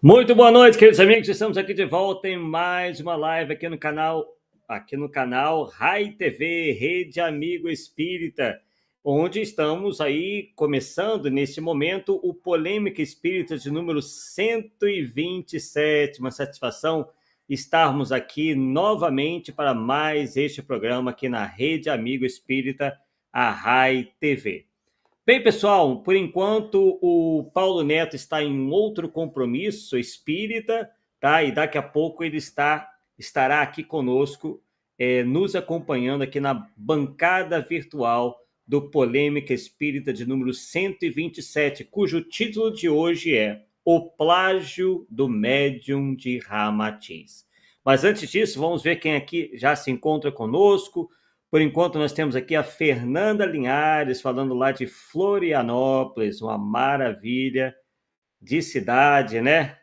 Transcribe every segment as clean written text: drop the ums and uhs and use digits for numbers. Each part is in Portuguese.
Muito boa noite, queridos amigos. Estamos aqui de volta em mais uma live aqui no canal Rai TV, Rede Amigo Espírita, onde estamos aí começando neste momento o Polêmica Espírita de número 127. Uma satisfação estarmos aqui novamente para mais este programa aqui na Rede Amigo Espírita, a Rai TV. Bem, pessoal, por enquanto o Paulo Neto está em outro compromisso espírita, tá? E daqui a pouco ele estará aqui conosco, nos acompanhando aqui na bancada virtual do Polêmica Espírita de número 127, cujo título de hoje é O Plágio do Médium de Ramatiz. Mas antes disso, vamos ver quem aqui já se encontra conosco. Por enquanto, nós temos aqui a Fernanda Linhares, falando lá de Florianópolis, uma maravilha de cidade, né?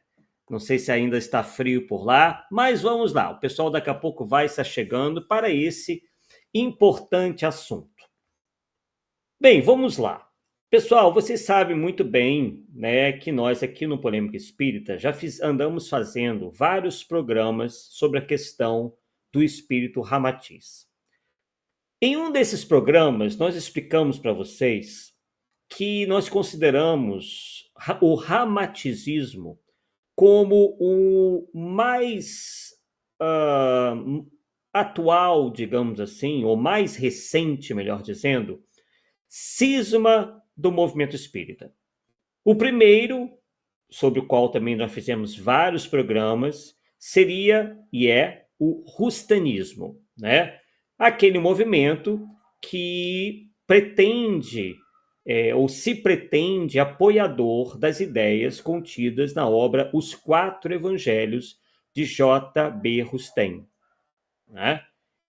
Não sei se ainda está frio por lá, mas vamos lá. O pessoal daqui a pouco vai estar chegando para esse importante assunto. Bem, vamos lá. Pessoal, vocês sabem muito bem, né, que nós aqui no Polêmica Espírita já andamos fazendo vários programas sobre a questão do espírito Ramatiz. Em um desses programas, nós explicamos para vocês que nós consideramos o ramatizismo como o mais atual, digamos assim, ou mais recente, melhor dizendo, cisma do movimento espírita. O primeiro, sobre o qual também nós fizemos vários programas, seria e é o rustanismo, né? Aquele movimento que pretende, ou se pretende apoiador das ideias contidas na obra Os Quatro Evangelhos de J.B. Rustem, né?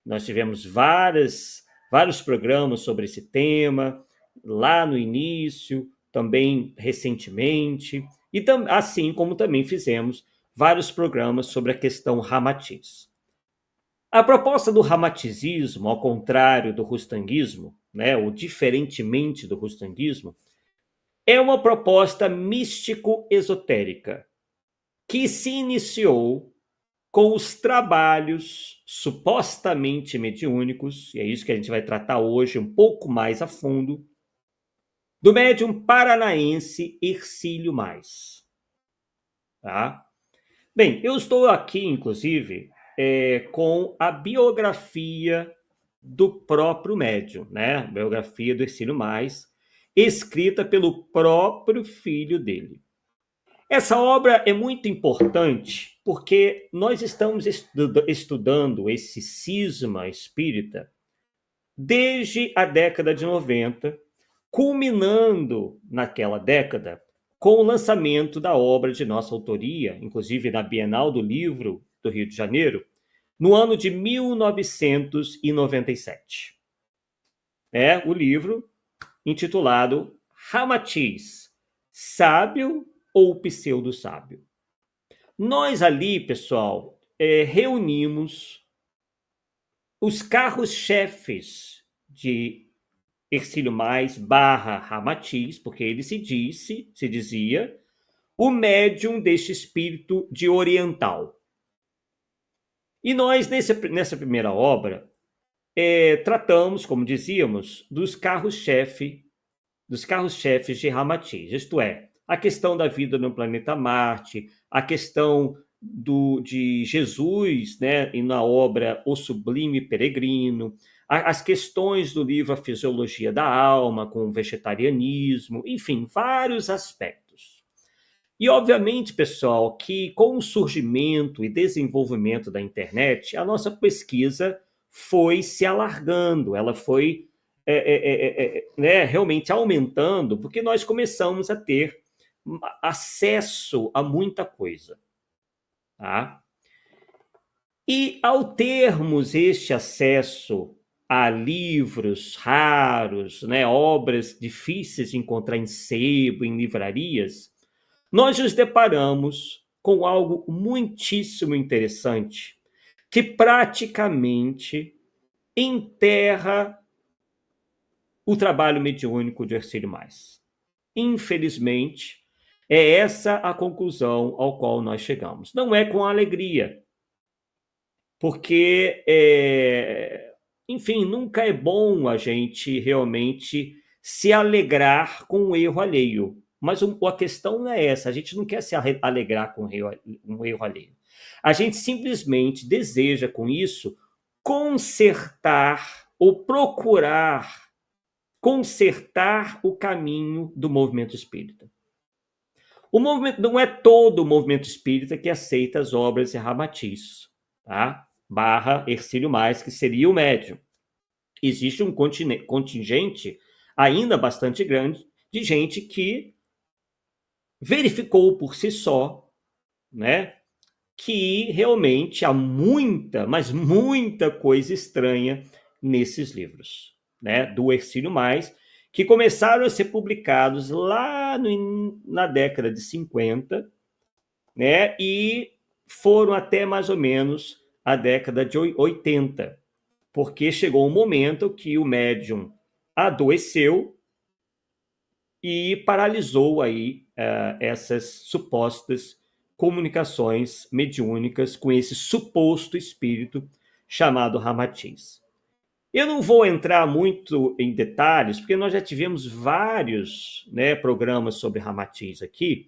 Nós tivemos vários programas sobre esse tema, lá no início, também recentemente, e assim como também fizemos vários programas sobre a questão Ramatiz. A proposta do ramatizismo, ao contrário do rustanguismo, né, ou diferentemente do rustanguismo, é uma proposta místico-esotérica que se iniciou com os trabalhos supostamente mediúnicos, e é isso que a gente vai tratar hoje um pouco mais a fundo, do médium paranaense Hercílio Mais. Tá? Bem, eu estou aqui, inclusive, com a biografia do próprio médium, né? A biografia do Hercílio Mais, escrita pelo próprio filho dele. Essa obra é muito importante porque nós estamos estudando esse cisma espírita desde a década de 90, culminando naquela década com o lançamento da obra de nossa autoria, inclusive na Bienal do Livro do Rio de Janeiro, no ano de 1997. É o livro intitulado Ramatiz, Sábio ou Pseudo-Sábio. Nós ali, pessoal, reunimos os carros-chefes de Hercílio Mais barra Ramatiz, porque ele se dizia, o médium deste espírito de oriental. E nós, nessa primeira obra, tratamos, como dizíamos, dos carros-chefes de Ramatiz, isto é, a questão da vida no planeta Marte, a questão de Jesus, né, na obra O Sublime Peregrino, as questões do livro A Fisiologia da Alma, com o vegetarianismo, enfim, vários aspectos. E, obviamente, pessoal, que com o surgimento e desenvolvimento da internet, a nossa pesquisa foi se alargando, ela foi né, realmente aumentando, porque nós começamos a ter acesso a muita coisa. Tá? E ao termos este acesso a livros raros, né, obras difíceis de encontrar em sebo, em livrarias, nós nos deparamos com algo muitíssimo interessante, que praticamente enterra o trabalho mediúnico de Hercílio Mais. Infelizmente, É essa a conclusão ao qual nós chegamos. Não é com alegria, porque, enfim, nunca é bom a gente realmente se alegrar com o erro alheio. Mas a questão não é essa, a gente não quer se alegrar com um erro alheio. A gente simplesmente deseja, com isso, consertar ou procurar consertar o caminho do movimento espírita. O movimento não é todo o movimento espírita que aceita as obras de Ramatiz, tá? Barra Hercílio Mais, que seria o médium. Existe um contingente ainda bastante grande de gente que verificou por si só, né, que realmente há muita, mas muita coisa estranha nesses livros, né, do Hercílio Mais, que começaram a ser publicados lá na década de 50, né, e foram até mais ou menos a década de 80, porque chegou um momento que o médium adoeceu e paralisou aí essas supostas comunicações mediúnicas com esse suposto espírito chamado Ramatiz. Eu não vou entrar muito em detalhes, porque nós já tivemos vários, né, programas sobre Ramatiz aqui,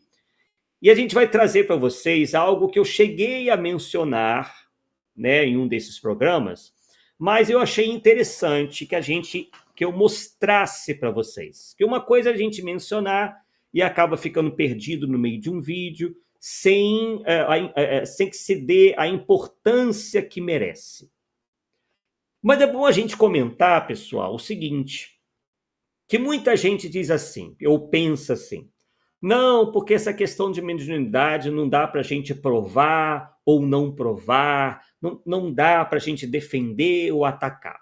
e a gente vai trazer para vocês algo que eu cheguei a mencionar, né, em um desses programas, mas eu achei interessante que eu mostrasse para vocês. Que uma coisa é a gente mencionar e acaba ficando perdido no meio de um vídeo, sem que se dê a importância que merece. Mas é bom a gente comentar, pessoal, o seguinte, que muita gente diz assim, ou pensa assim, não, porque essa questão de mediunidade não dá para a gente provar ou não provar, não dá para a gente defender ou atacar.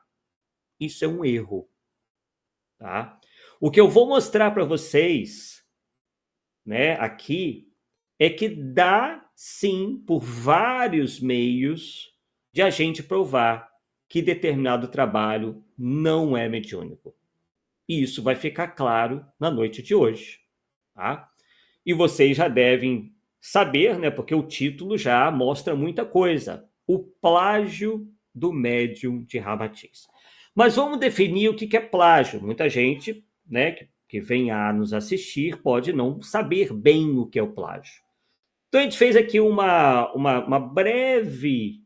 Isso é um erro, tá? O que eu vou mostrar para vocês, né, aqui, é que dá sim, por vários meios, de a gente provar que determinado trabalho não é mediúnico. E isso vai ficar claro na noite de hoje, tá? E vocês já devem saber, né, porque o título já mostra muita coisa. O plágio do médium de Ramatiz. Mas vamos definir o que é plágio. Muita gente, né, que vem a nos assistir pode não saber bem o que é o plágio. Então a gente fez aqui uma breve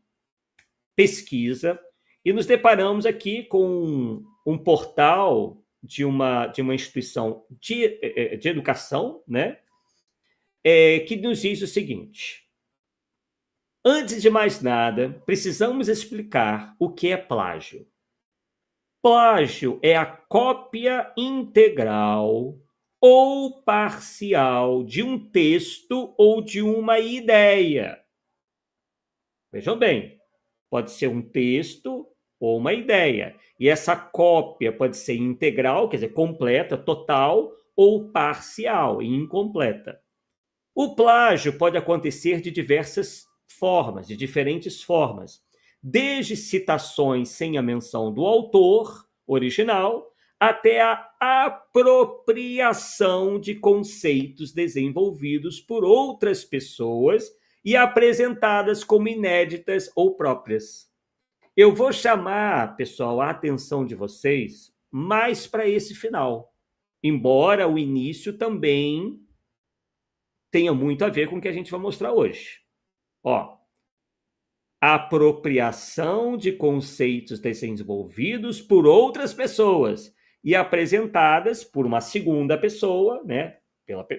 pesquisa e nos deparamos aqui com um portal de uma instituição de educação, né, que nos diz o seguinte: antes de mais nada, precisamos explicar o que é plágio. Plágio é a cópia integral ou parcial de um texto ou de uma ideia. Vejam bem, pode ser um texto ou uma ideia. E essa cópia pode ser integral, quer dizer, completa, total, ou parcial e incompleta. O plágio pode acontecer de diversas formas, de diferentes formas, desde citações sem a menção do autor original, até a apropriação de conceitos desenvolvidos por outras pessoas e apresentadas como inéditas ou próprias. Eu vou chamar, pessoal, a atenção de vocês mais para esse final, embora o início também tenha muito a ver com o que a gente vai mostrar hoje. Ó, apropriação de conceitos desenvolvidos por outras pessoas e apresentadas por uma segunda pessoa, né,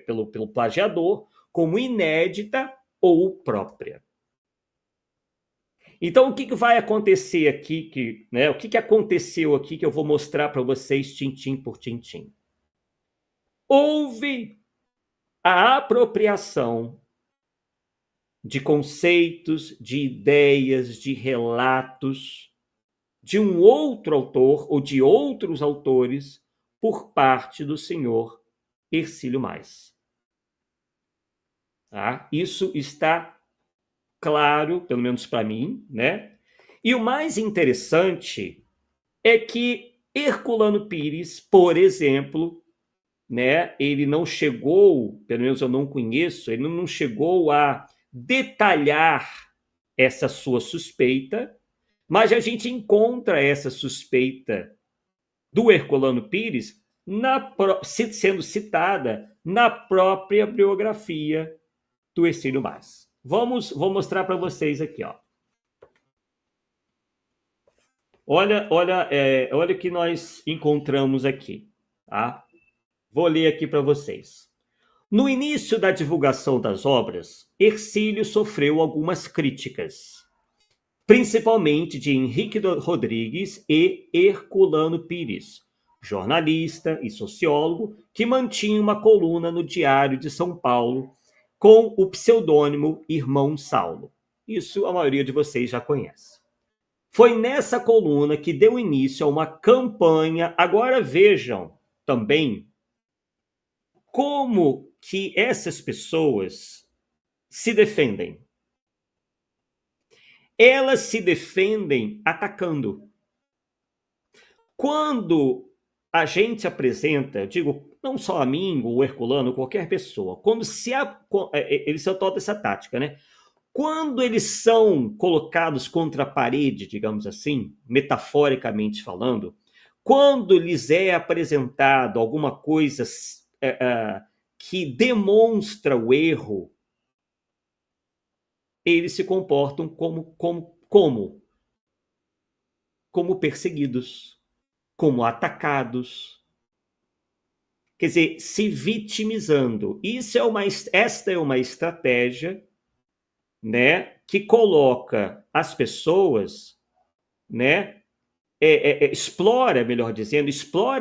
pelo plagiador, como inédita ou própria. Então, o que vai acontecer aqui, né, o que aconteceu aqui que eu vou mostrar para vocês tintim por tintim? Houve a apropriação de conceitos, de ideias, de relatos de um outro autor ou de outros autores por parte do senhor Hercílio Mais. Tá? Isso está claro, pelo menos para mim, né? E o mais interessante é que Herculano Pires, por exemplo, né, ele não chegou, pelo menos eu não conheço, ele não chegou a detalhar essa sua suspeita, mas a gente encontra essa suspeita do Herculano Pires sendo citada na própria biografia do Hercílio Mas. Vou mostrar para vocês aqui, ó. Olha o que nós encontramos aqui, tá? Vou ler aqui para vocês. No início da divulgação das obras, Hercílio sofreu algumas críticas, principalmente de Henrique Rodrigues e Herculano Pires, jornalista e sociólogo que mantinha uma coluna no Diário de São Paulo com o pseudônimo Irmão Saulo. Isso a maioria de vocês já conhece. Foi nessa coluna que deu início a uma campanha. Agora vejam também como que essas pessoas se defendem. Elas se defendem atacando. Quando a gente apresenta, digo, não só a mim, o Herculano, qualquer pessoa, quando eles adotam essa tática, né? Quando eles são colocados contra a parede, digamos assim, metaforicamente falando, quando lhes é apresentado alguma coisa que demonstra o erro, eles se comportam como perseguidos, como atacados. Quer dizer, se vitimizando. Esta é uma estratégia, né, que coloca as pessoas, né, explora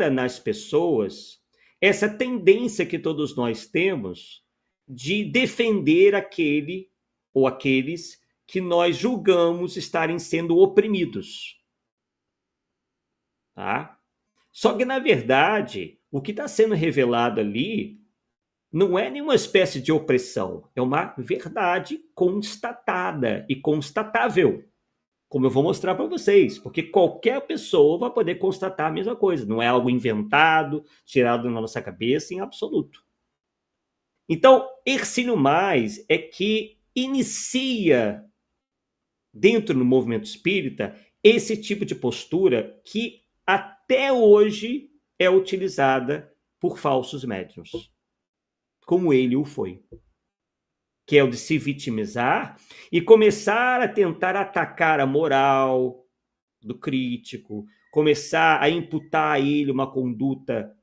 nas pessoas essa tendência que todos nós temos de defender aquele ou aqueles que nós julgamos estarem sendo oprimidos. Tá? Só que, na verdade, o que está sendo revelado ali não é nenhuma espécie de opressão, é uma verdade constatada e constatável, como eu vou mostrar para vocês, porque qualquer pessoa vai poder constatar a mesma coisa, não é algo inventado, tirado da nossa cabeça em absoluto. Então, Hercílio Mais é que inicia, dentro do movimento espírita, esse tipo de postura que até hoje é utilizada por falsos médiuns, como ele o foi, que é o de se vitimizar e começar a tentar atacar a moral do crítico, começar a imputar a ele uma conduta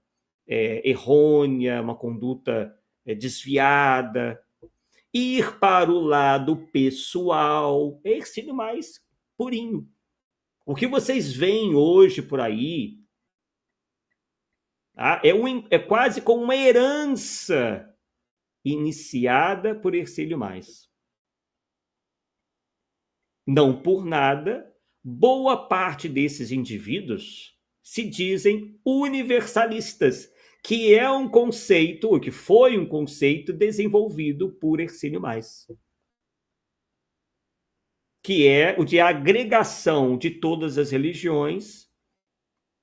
errônea, uma conduta desviada, ir para o lado pessoal, é Hercílio Mais purinho. O que vocês veem hoje por aí tá? É quase como uma herança iniciada por Hercílio Mais. Não por nada, boa parte desses indivíduos se dizem universalistas, que é um conceito, ou que foi um conceito desenvolvido por Hercílio Mais, que é o de agregação de todas as religiões,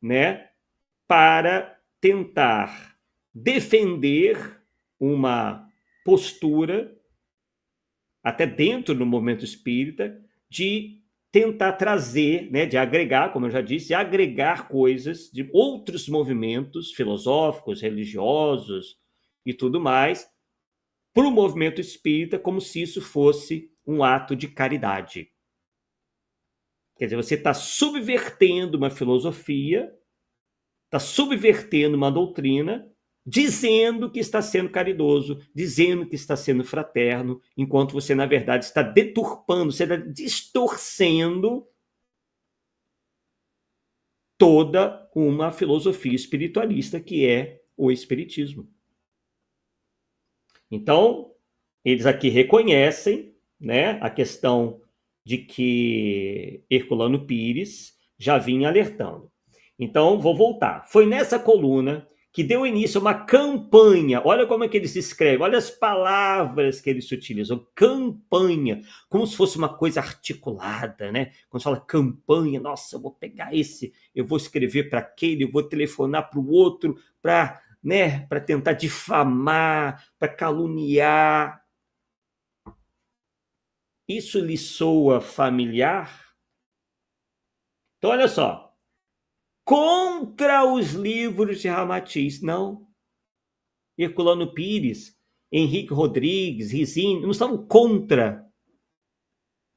né, para tentar defender uma postura, até dentro do movimento espírita, de tentar trazer, né, de agregar, como eu já disse, agregar coisas de outros movimentos filosóficos, religiosos e tudo mais, para o movimento espírita, como se isso fosse um ato de caridade. Quer dizer, você está subvertendo uma filosofia, está subvertendo uma doutrina, dizendo que está sendo caridoso, dizendo que está sendo fraterno, enquanto você, na verdade, está deturpando, você está distorcendo toda uma filosofia espiritualista que é o espiritismo. Então, eles aqui reconhecem, né, a questão de que Herculano Pires já vinha alertando. Então, vou voltar. Foi nessa coluna que deu início a uma campanha. Olha como é que eles escrevem, olha as palavras que eles utilizam. Campanha, como se fosse uma coisa articulada, né? Quando se fala campanha, nossa, eu vou pegar esse, eu vou escrever para aquele, eu vou telefonar para o outro, para né, para tentar difamar, para caluniar. Isso lhe soa familiar? Então, olha só. Contra os livros de Ramatiz, não. Herculano Pires, Henrique Rodrigues, Rizzini, não estavam contra.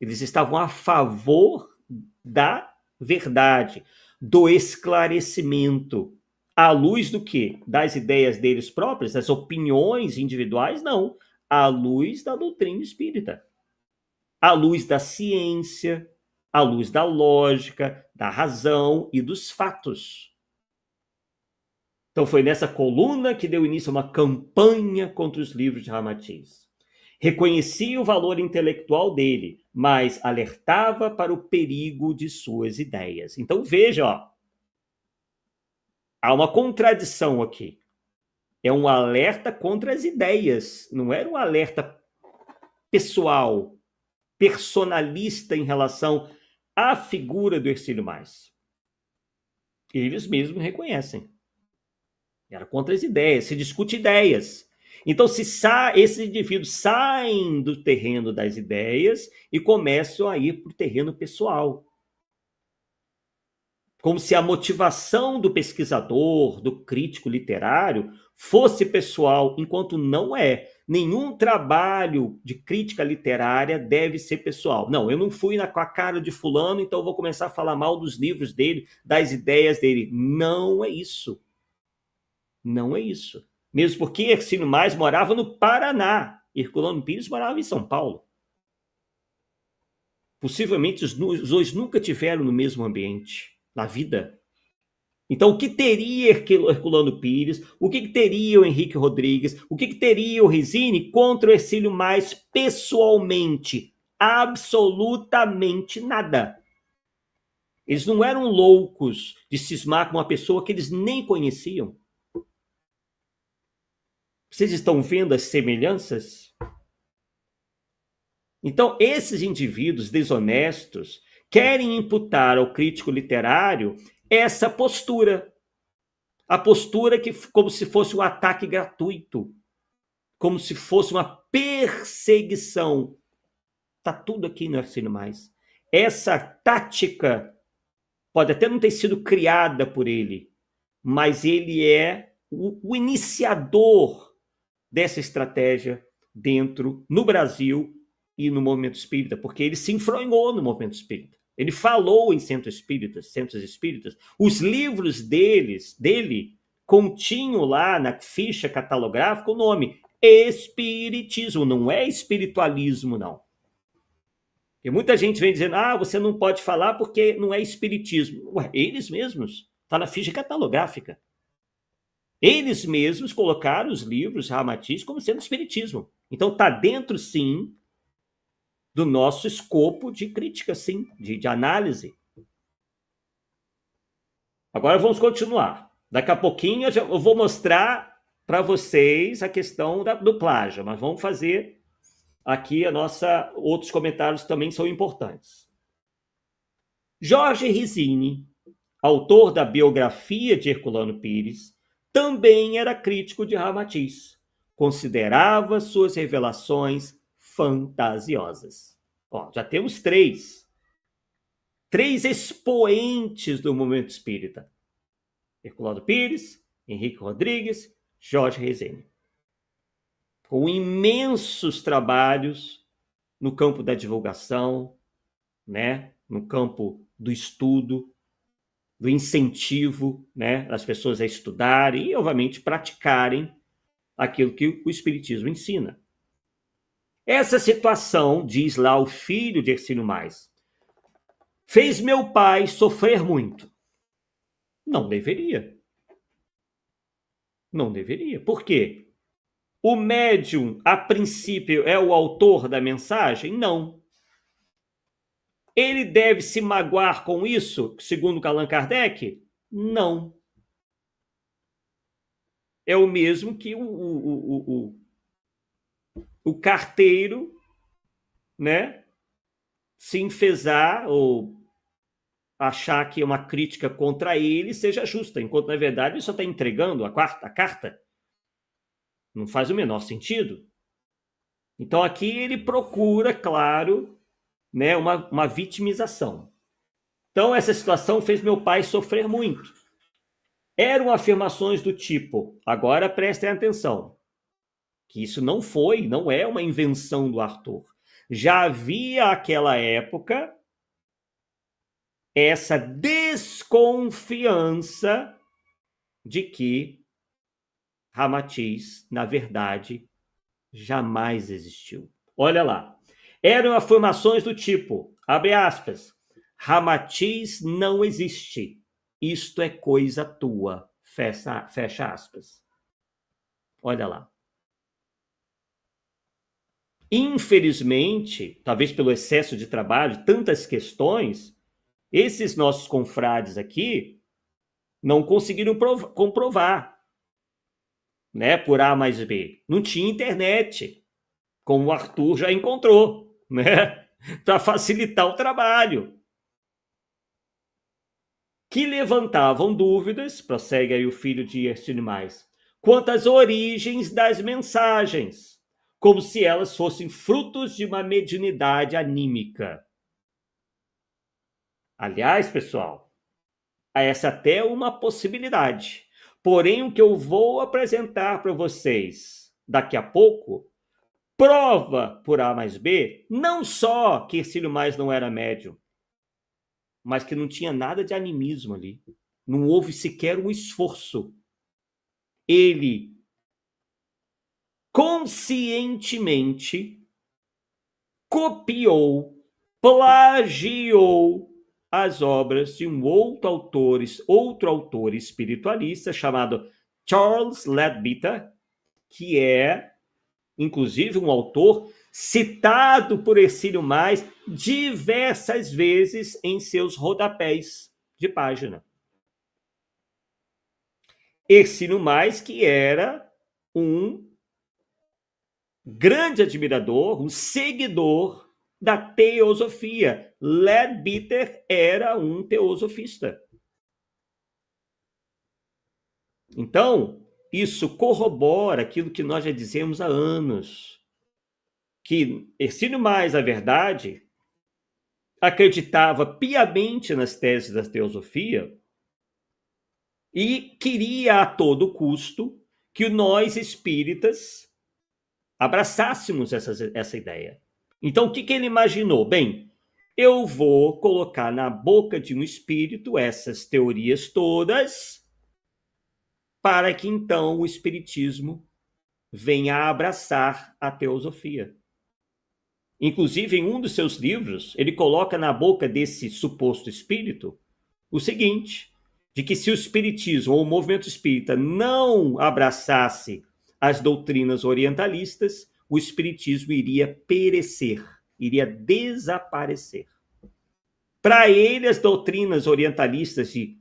Eles estavam a favor da verdade, do esclarecimento. À luz do quê? Das ideias deles próprios, das opiniões individuais? Não. À luz da doutrina espírita. À luz da ciência, à luz da lógica, da razão e dos fatos. Então foi nessa coluna que deu início a uma campanha contra os livros de Ramatiz. Reconhecia o valor intelectual dele, mas alertava para o perigo de suas ideias. Então veja, ó, há uma contradição aqui. É um alerta contra as ideias, não era um alerta pessoal, personalista em relação à figura do Hercílio Mais. Eles mesmos reconhecem. Era contra as ideias, se discute ideias. Então, esses indivíduos saem do terreno das ideias e começam a ir para o terreno pessoal. Como se a motivação do pesquisador, do crítico literário, fosse pessoal, enquanto não é. Nenhum trabalho de crítica literária deve ser pessoal. Não, eu não fui com a cara de fulano, então eu vou começar a falar mal dos livros dele, das ideias dele. Não é isso. Não é isso. Mesmo porque Hercílio Mais morava no Paraná. Herculano Pires morava em São Paulo. Possivelmente os dois nunca tiveram no mesmo ambiente, na vida. Então, o que teria Herculano Pires? O que teria o Henrique Rodrigues? O que teria o Rizzini contra o Hercílio Mais pessoalmente? Absolutamente nada. Eles não eram loucos de cismar com uma pessoa que eles nem conheciam. Vocês estão vendo as semelhanças? Então, esses indivíduos desonestos querem imputar ao crítico literário essa postura. A postura que, como se fosse um ataque gratuito, como se fosse uma perseguição. Está tudo aqui no Hercílio Mais. Essa tática pode até não ter sido criada por ele, mas ele é o iniciador dessa estratégia no Brasil e no movimento espírita, porque ele se enfronhou no movimento espírita. Ele falou em centros espíritas. Os livros dele continham lá na ficha catalográfica o nome Espiritismo, não é espiritualismo, não. E muita gente vem dizendo, você não pode falar porque não é espiritismo. Ué, eles mesmos, está na ficha catalográfica. Eles mesmos colocaram os livros Ramatiz como sendo espiritismo. Então está dentro, sim, do nosso escopo de crítica, sim, de análise. Agora vamos continuar. Daqui a pouquinho eu vou mostrar para vocês a questão do plágio, mas vamos fazer aqui outros comentários que também são importantes. Jorge Rizzini, autor da biografia de Herculano Pires, também era crítico de Ramatiz. Considerava suas revelações fantasiosas. Já temos três expoentes do movimento espírita. Herculano Pires, Henrique Rodrigues, Jorge Rizzini. Com imensos trabalhos no campo da divulgação, né? No campo do estudo, do incentivo, né, das pessoas a estudarem e, obviamente, praticarem aquilo que o Espiritismo ensina. Essa situação, diz lá o filho de Hercílio Mais, fez meu pai sofrer muito. Não deveria. Não deveria. Por quê? O médium, a princípio, é o autor da mensagem? Não. Ele deve se magoar com isso, segundo Allan Kardec? Não. É o mesmo que o carteiro, né, se enfezar ou achar que uma crítica contra ele seja justa, enquanto, na verdade, ele só está entregando a carta. Não faz o menor sentido. Então, aqui ele procura, claro, né, uma vitimização. Então, essa situação fez meu pai sofrer muito. Eram afirmações do tipo, agora prestem atenção, que isso não é uma invenção do Arthur. Já havia naquela época essa desconfiança de que Ramatiz, na verdade, jamais existiu. Olha lá. Eram afirmações do tipo, abre aspas, Ramatiz não existe. Isto é coisa tua. Fecha aspas. Olha lá. Infelizmente, talvez pelo excesso de trabalho, tantas questões, esses nossos confrades aqui não conseguiram comprovar, né, por A mais B. Não tinha internet, como o Arthur já encontrou, né, para facilitar o trabalho. Que levantavam dúvidas, prossegue aí o filho de Ercílio Mais, quanto às origens das mensagens, como se elas fossem frutos de uma mediunidade anímica. Aliás, pessoal, essa até é uma possibilidade. Porém, o que eu vou apresentar para vocês daqui a pouco prova por A mais B não só que Ercílio Mais não era médium, mas que não tinha nada de animismo ali. Não houve sequer um esforço. Ele conscientemente copiou, plagiou as obras de um outro autor espiritualista chamado Charles Leadbeater, que é, inclusive, um autor citado por Ercílio Mais diversas vezes em seus rodapés de página. Ercílio Mais, que era um grande admirador, um seguidor da teosofia. Leadbeater era um teosofista. Então, isso corrobora aquilo que nós já dizemos há anos, que Ercílio Mais, na verdade, acreditava piamente nas teses da teosofia e queria a todo custo que nós espíritas abraçássemos essa ideia. Então, o que ele imaginou? Bem, eu vou colocar na boca de um espírito essas teorias todas para que então o espiritismo venha a abraçar a teosofia. Inclusive, em um dos seus livros, ele coloca na boca desse suposto espírito o seguinte, de que se o espiritismo ou o movimento espírita não abraçasse as doutrinas orientalistas, o espiritismo iria perecer, iria desaparecer. Para ele, as doutrinas orientalistas de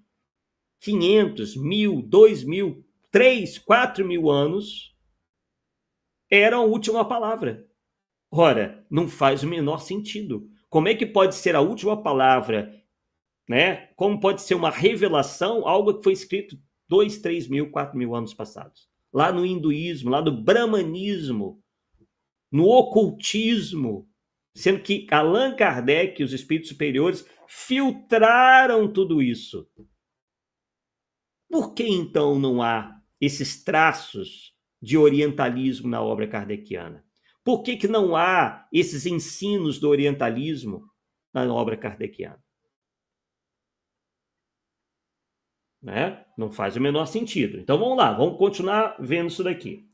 500, 1000, 2000, 3, 4 mil anos eram a última palavra. Ora, não faz o menor sentido. Como é que pode ser a última palavra, né? Como pode ser uma revelação, algo que foi escrito 2, 3 mil, 4 mil anos passados? Lá no hinduísmo, lá no brahmanismo, no ocultismo, sendo que Allan Kardec e os espíritos superiores filtraram tudo isso. Por que então não há esses traços de orientalismo na obra kardeciana? Por que não há esses ensinos do orientalismo na obra kardeciana? Né? Não faz o menor sentido. Então vamos lá, vamos continuar vendo isso daqui.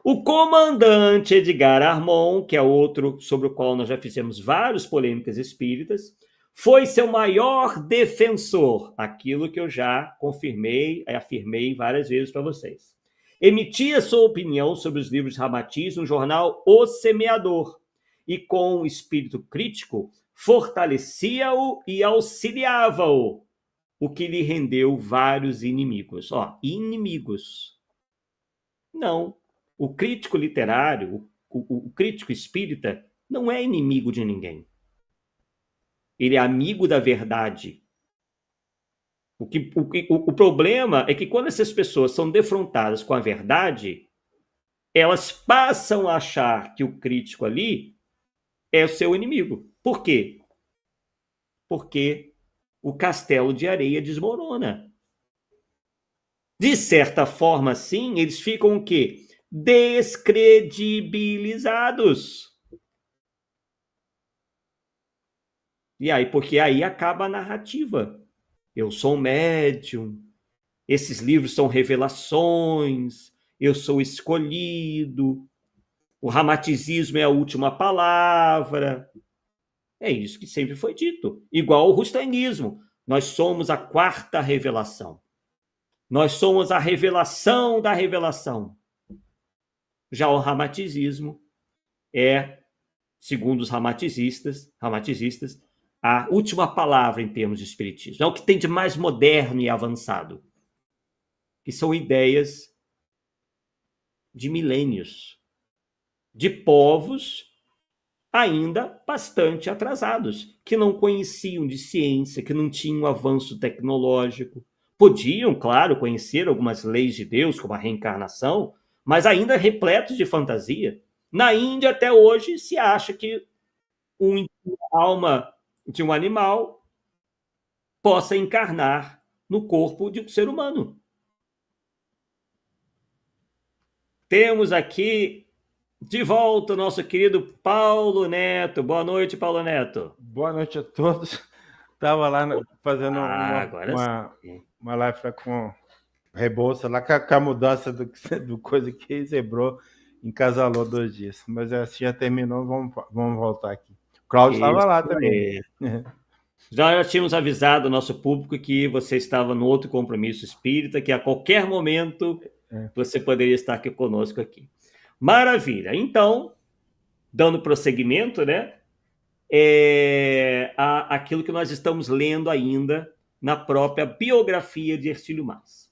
O comandante Edgar Armon, que é outro sobre o qual nós já fizemos várias polêmicas espíritas, foi seu maior defensor, aquilo que eu já confirmei e afirmei várias vezes para vocês. Emitia sua opinião sobre os livros de Ramatiz no jornal O Semeador e, com um espírito crítico, fortalecia-o e auxiliava-o, o que lhe rendeu vários inimigos. Inimigos. Não. O crítico literário, o crítico espírita, não é inimigo de ninguém. Ele é amigo da verdade. O problema é que quando essas pessoas são defrontadas com a verdade, elas passam a achar que o crítico ali é o seu inimigo. Por quê? Porque o castelo de areia desmorona. De certa forma, sim, eles ficam o quê? Descredibilizados. E aí, porque aí acaba a narrativa. Eu sou um médium, esses livros são revelações, eu sou escolhido, o ramaticismo é a última palavra. É isso que sempre foi dito. Igual o rustanismo. Nós somos a quarta revelação. Nós somos a revelação da revelação. Já o ramaticismo é, segundo os ramaticistas, a última palavra em termos de espiritismo. É o que tem de mais moderno e avançado, que são ideias de milênios, de povos ainda bastante atrasados, que não conheciam de ciência, que não tinham avanço tecnológico. Podiam, claro, conhecer algumas leis de Deus, como a reencarnação, mas ainda repletos de fantasia. Na Índia, até hoje, se acha que uma alma de um animal possa encarnar no corpo de um ser humano. Temos aqui de volta o nosso querido Paulo Neto. Boa noite, Paulo Neto. Boa noite a todos. Estava lá fazendo uma live com Rebouça, lá com a mudança do coisa que zebrou, encasalou 2 dias. Mas assim já terminou, vamos voltar aqui. O Cláudio estava lá também. Já tínhamos avisado o nosso público que você estava no outro compromisso espírita, que a qualquer momento você poderia estar aqui conosco aqui. Maravilha. Então, dando prosseguimento, né? Aquilo que nós estamos lendo ainda na própria biografia de Hercílio Mas.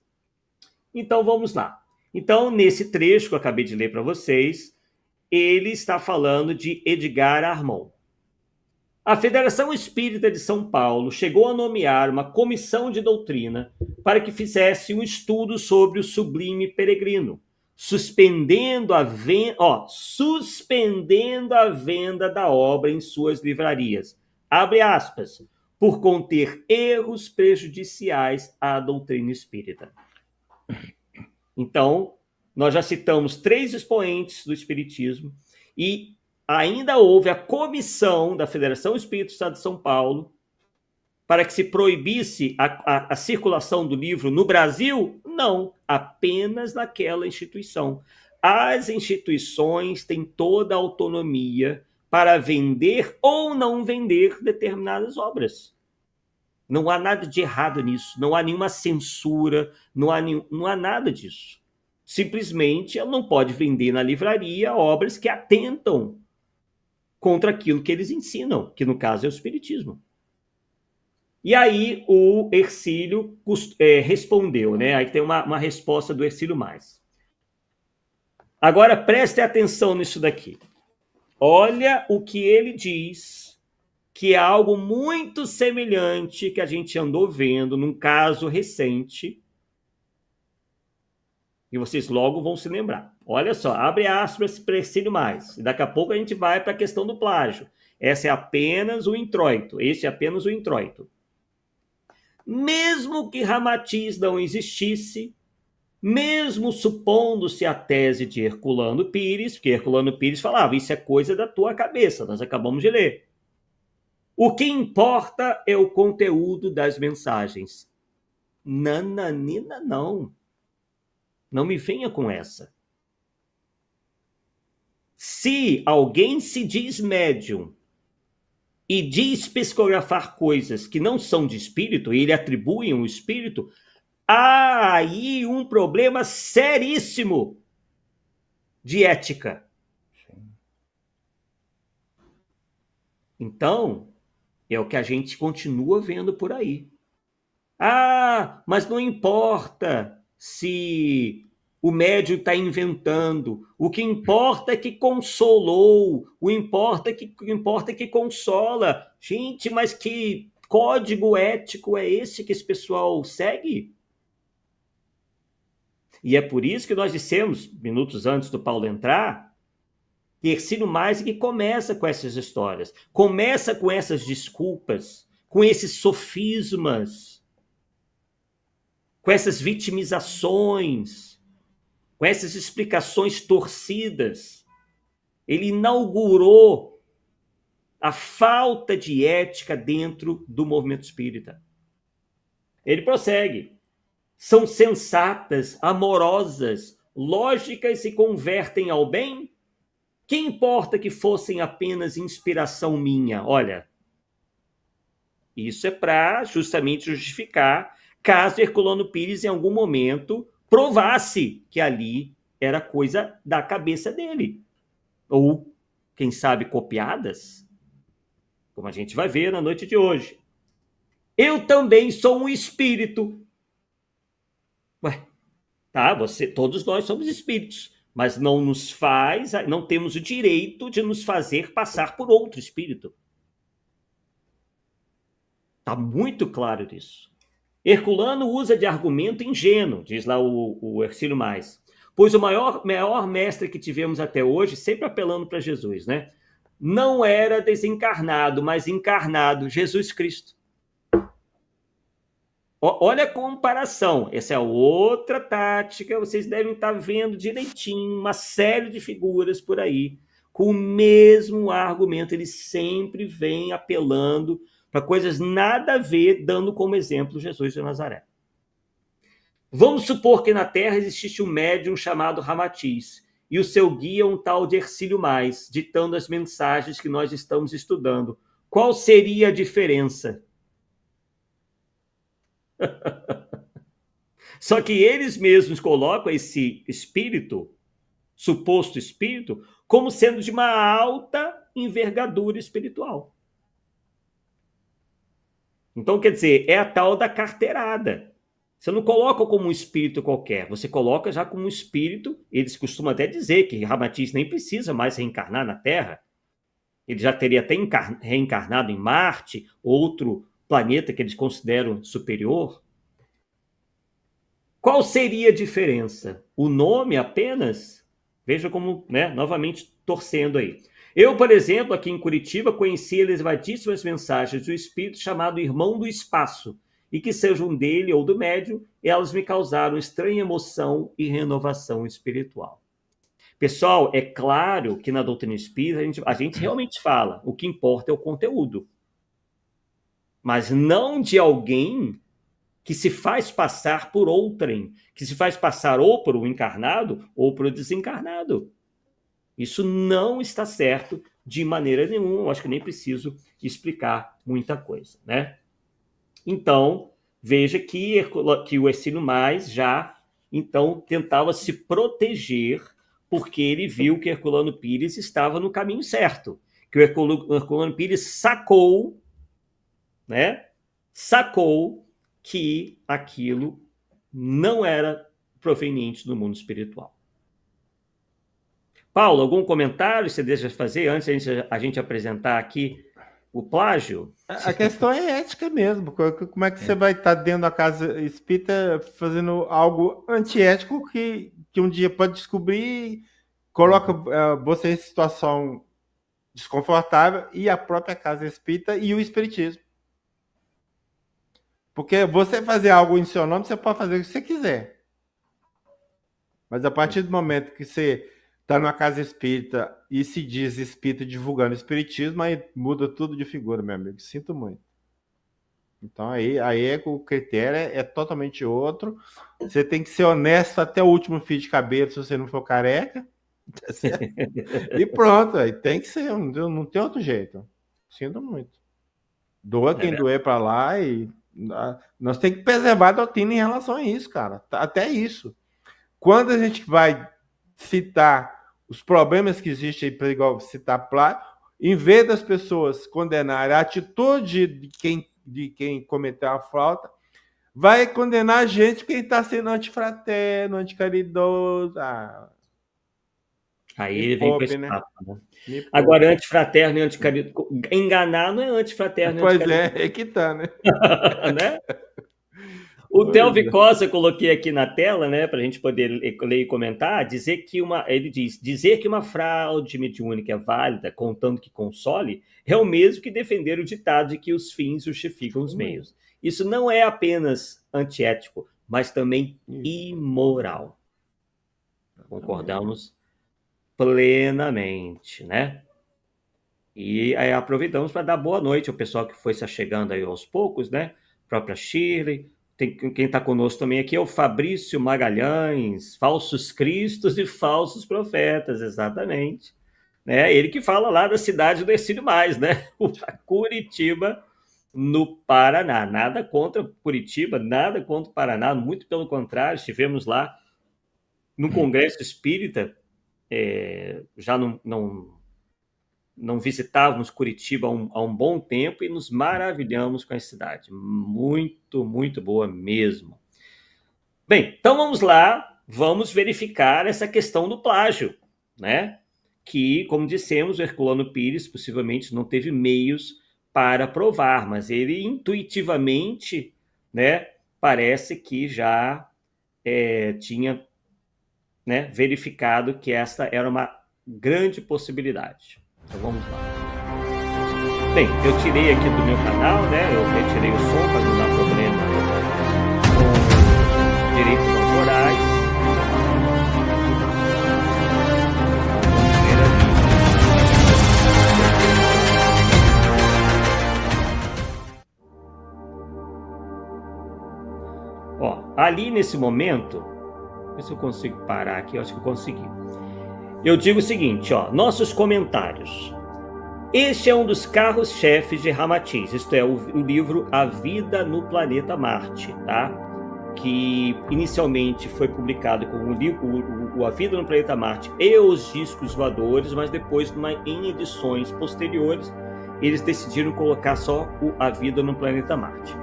Então, vamos lá. Então, nesse trecho que eu acabei de ler para vocês, ele está falando de Edgar Armand. A Federação Espírita de São Paulo chegou a nomear uma comissão de doutrina para que fizesse um estudo sobre o Sublime Peregrino, suspendendo a venda da obra em suas livrarias, abre aspas, por conter erros prejudiciais à doutrina espírita. Então, nós já citamos 3 expoentes do espiritismo e ainda houve a comissão da Federação Espírita do Estado de São Paulo para que se proibisse a circulação do livro no Brasil? Não, apenas naquela instituição. As instituições têm toda a autonomia para vender ou não vender determinadas obras. Não há nada de errado nisso, não há nenhuma censura, não há nada disso. Simplesmente ela não pode vender na livraria obras que atentam contra aquilo que eles ensinam, que no caso é o espiritismo. E aí o Hercílio respondeu, né? Aí tem uma resposta do Hercílio Mais. Agora preste atenção nisso daqui. Olha o que ele diz, que é algo muito semelhante que a gente andou vendo num caso recente. E vocês logo vão se lembrar. Olha só, abre aspas para Hercílio Mais. Daqui a pouco a gente vai para a questão do plágio. Esse é apenas o introito. Mesmo que Ramatiz não existisse, mesmo supondo-se a tese de Herculano Pires, porque Herculano Pires falava, isso é coisa da tua cabeça, nós acabamos de ler. O que importa é o conteúdo das mensagens. Nananina, não. Não me venha com essa. Se alguém se diz médium e diz psicografar coisas que não são de espírito, e ele atribui um espírito, há aí um problema seríssimo de ética. Então, é o que a gente continua vendo por aí. Ah, mas não importa se o médium está inventando. O que importa é que consolou. O que importa é que consola. Gente, mas que código ético é esse que esse pessoal segue? E é por isso que nós dissemos, minutos antes do Paulo entrar, que Ercílio Mais que começa com essas histórias, começa com essas desculpas, com esses sofismas, com essas vitimizações, com essas explicações torcidas. Ele inaugurou a falta de ética dentro do movimento espírita. Ele prossegue. São sensatas, amorosas, lógicas e convertem ao bem? Que importa que fossem apenas inspiração minha? Olha, isso é para justamente justificar caso Herculano Pires em algum momento provasse que ali era coisa da cabeça dele. Ou, quem sabe, copiadas, como a gente vai ver na noite de hoje. Eu também sou um espírito. Ué, tá, todos nós somos espíritos, mas não temos o direito de nos fazer passar por outro espírito. Está muito claro isso. Herculano usa de argumento ingênuo, diz lá o Ercílio Mais, pois o maior mestre que tivemos até hoje, sempre apelando para Jesus, né? Não era desencarnado, mas encarnado, Jesus Cristo. Olha a comparação, essa é outra tática, vocês devem estar vendo direitinho, uma série de figuras por aí, com o mesmo argumento, ele sempre vem apelando para coisas nada a ver, dando como exemplo Jesus de Nazaré. Vamos supor que na Terra existisse um médium chamado Ramatiz, e o seu guia um tal de Ercílio Mais, ditando as mensagens que nós estamos estudando. Qual seria a diferença? Só que eles mesmos colocam esse espírito, suposto espírito, como sendo de uma alta envergadura espiritual. Então, quer dizer, é a tal da carteirada. Você não coloca como um espírito qualquer, você coloca já como um espírito. Eles costumam até dizer que Ramatiz nem precisa mais reencarnar na Terra. Ele já teria até reencarnado em Marte, outro planeta que eles consideram superior. Qual seria a diferença? O nome apenas? Veja como, né, novamente torcendo aí. Eu, por exemplo, aqui em Curitiba, conheci elevadíssimas mensagens do espírito chamado Irmão do Espaço, e que sejam dele ou do médium, elas me causaram estranha emoção e renovação espiritual. Pessoal, é claro que na doutrina espírita a gente realmente fala, o que importa é o conteúdo. Mas não de alguém que se faz passar por outrem, que se faz passar ou por um encarnado ou por um desencarnado. Isso não está certo de maneira nenhuma, eu acho que nem preciso explicar muita coisa, né? Então, veja que o Ercílio Mais já, então, tentava se proteger porque ele viu que Herculano Pires estava no caminho certo, que o Herculano Pires sacou, né? Sacou que aquilo não era proveniente do mundo espiritual. Paulo, algum comentário você deixa fazer antes de a gente apresentar aqui o plágio? A questão é ética mesmo. Como é que você vai estar dentro da casa espírita fazendo algo antiético que um dia pode descobrir, coloca você em situação desconfortável, e a própria casa espírita e o espiritismo? Porque você fazer algo em seu nome, você pode fazer o que você quiser. Mas a partir do momento que você está numa casa espírita e se diz espírita divulgando espiritismo, aí muda tudo de figura, meu amigo. Sinto muito. Então aí o critério é totalmente outro. Você tem que ser honesto até o último fio de cabelo, se você não for careca. E pronto, aí tem que ser, não tem outro jeito. Sinto muito. Doa quem doer para lá, e nós temos que preservar a doutrina em relação a isso, cara. Até isso. Quando a gente vai citar os problemas que existem, para igual citar plágio, em vez das pessoas condenarem a atitude de quem cometeu a falta, vai condenar a gente quem está sendo antifraterno, anticaridoso. Aí ele vem com esse papo, né? Agora, antifraterno e anticaridoso. Enganar não é antifraterno e anticaridoso. Pois é que tá, né? Né? O Theo Vicosa, eu coloquei aqui na tela, né, para a gente poder ler e comentar, ele diz, dizer que uma fraude mediúnica é válida, contando que console, é o mesmo que defender o ditado de que os fins justificam os meios. Isso não é apenas antiético, mas também imoral. Concordamos plenamente, né? E aí aproveitamos para dar boa noite ao pessoal que foi se achegando aí aos poucos, né? A própria Shirley. Quem está conosco também aqui é o Fabrício Magalhães, falsos cristos e falsos profetas, exatamente. Né? Ele que fala lá da cidade do Ercílio Mais, né? Curitiba, no Paraná. Nada contra Curitiba, nada contra o Paraná, muito pelo contrário, estivemos lá no Congresso Espírita, já não visitávamos Curitiba há um bom tempo e nos maravilhamos com a cidade. Muito, muito boa mesmo. Bem, então vamos lá, vamos verificar essa questão do plágio, né? Que, como dissemos, o Herculano Pires possivelmente não teve meios para provar, mas ele intuitivamente, né, parece que já tinha, né, verificado que essa era uma grande possibilidade. Então vamos lá. Bem, eu tirei aqui do meu canal, né? Eu retirei o som para não dar problema com direitos autorais. Vamos ver ali. Ó, ali nesse momento, ver se eu consigo parar aqui, eu acho que eu consegui. Eu digo o seguinte, ó, nossos comentários. Este é um dos carros-chefes de Ramatiz, isto é, o livro A Vida no Planeta Marte, tá? Que inicialmente foi publicado como o A Vida no Planeta Marte e os Discos Voadores, mas depois, em edições posteriores, eles decidiram colocar só o A Vida no Planeta Marte.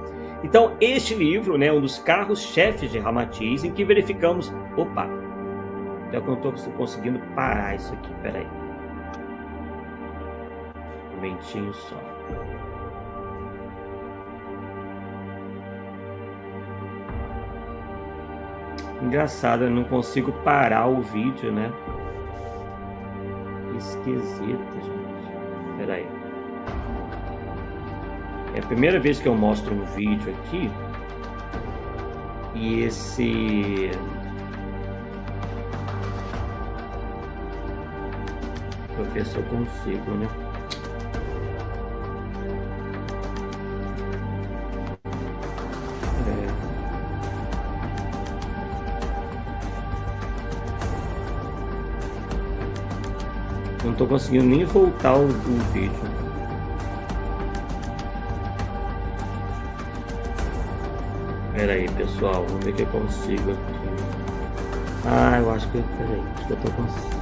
Então, este livro, né, um dos carros-chefes de Ramatiz, em que verificamos... Opa! Já que eu não estou conseguindo parar isso aqui, peraí. Um momentinho só. Engraçado, eu não consigo parar o vídeo, né? Esquisito, gente. Peraí. É a primeira vez que eu mostro um vídeo aqui. E esse... Vou ver se eu consigo, né? Não estou conseguindo nem voltar o vídeo. Pera aí, pessoal. Vamos ver o que eu consigo aqui. Ah, eu acho que... Peraí, acho que eu tô conseguindo.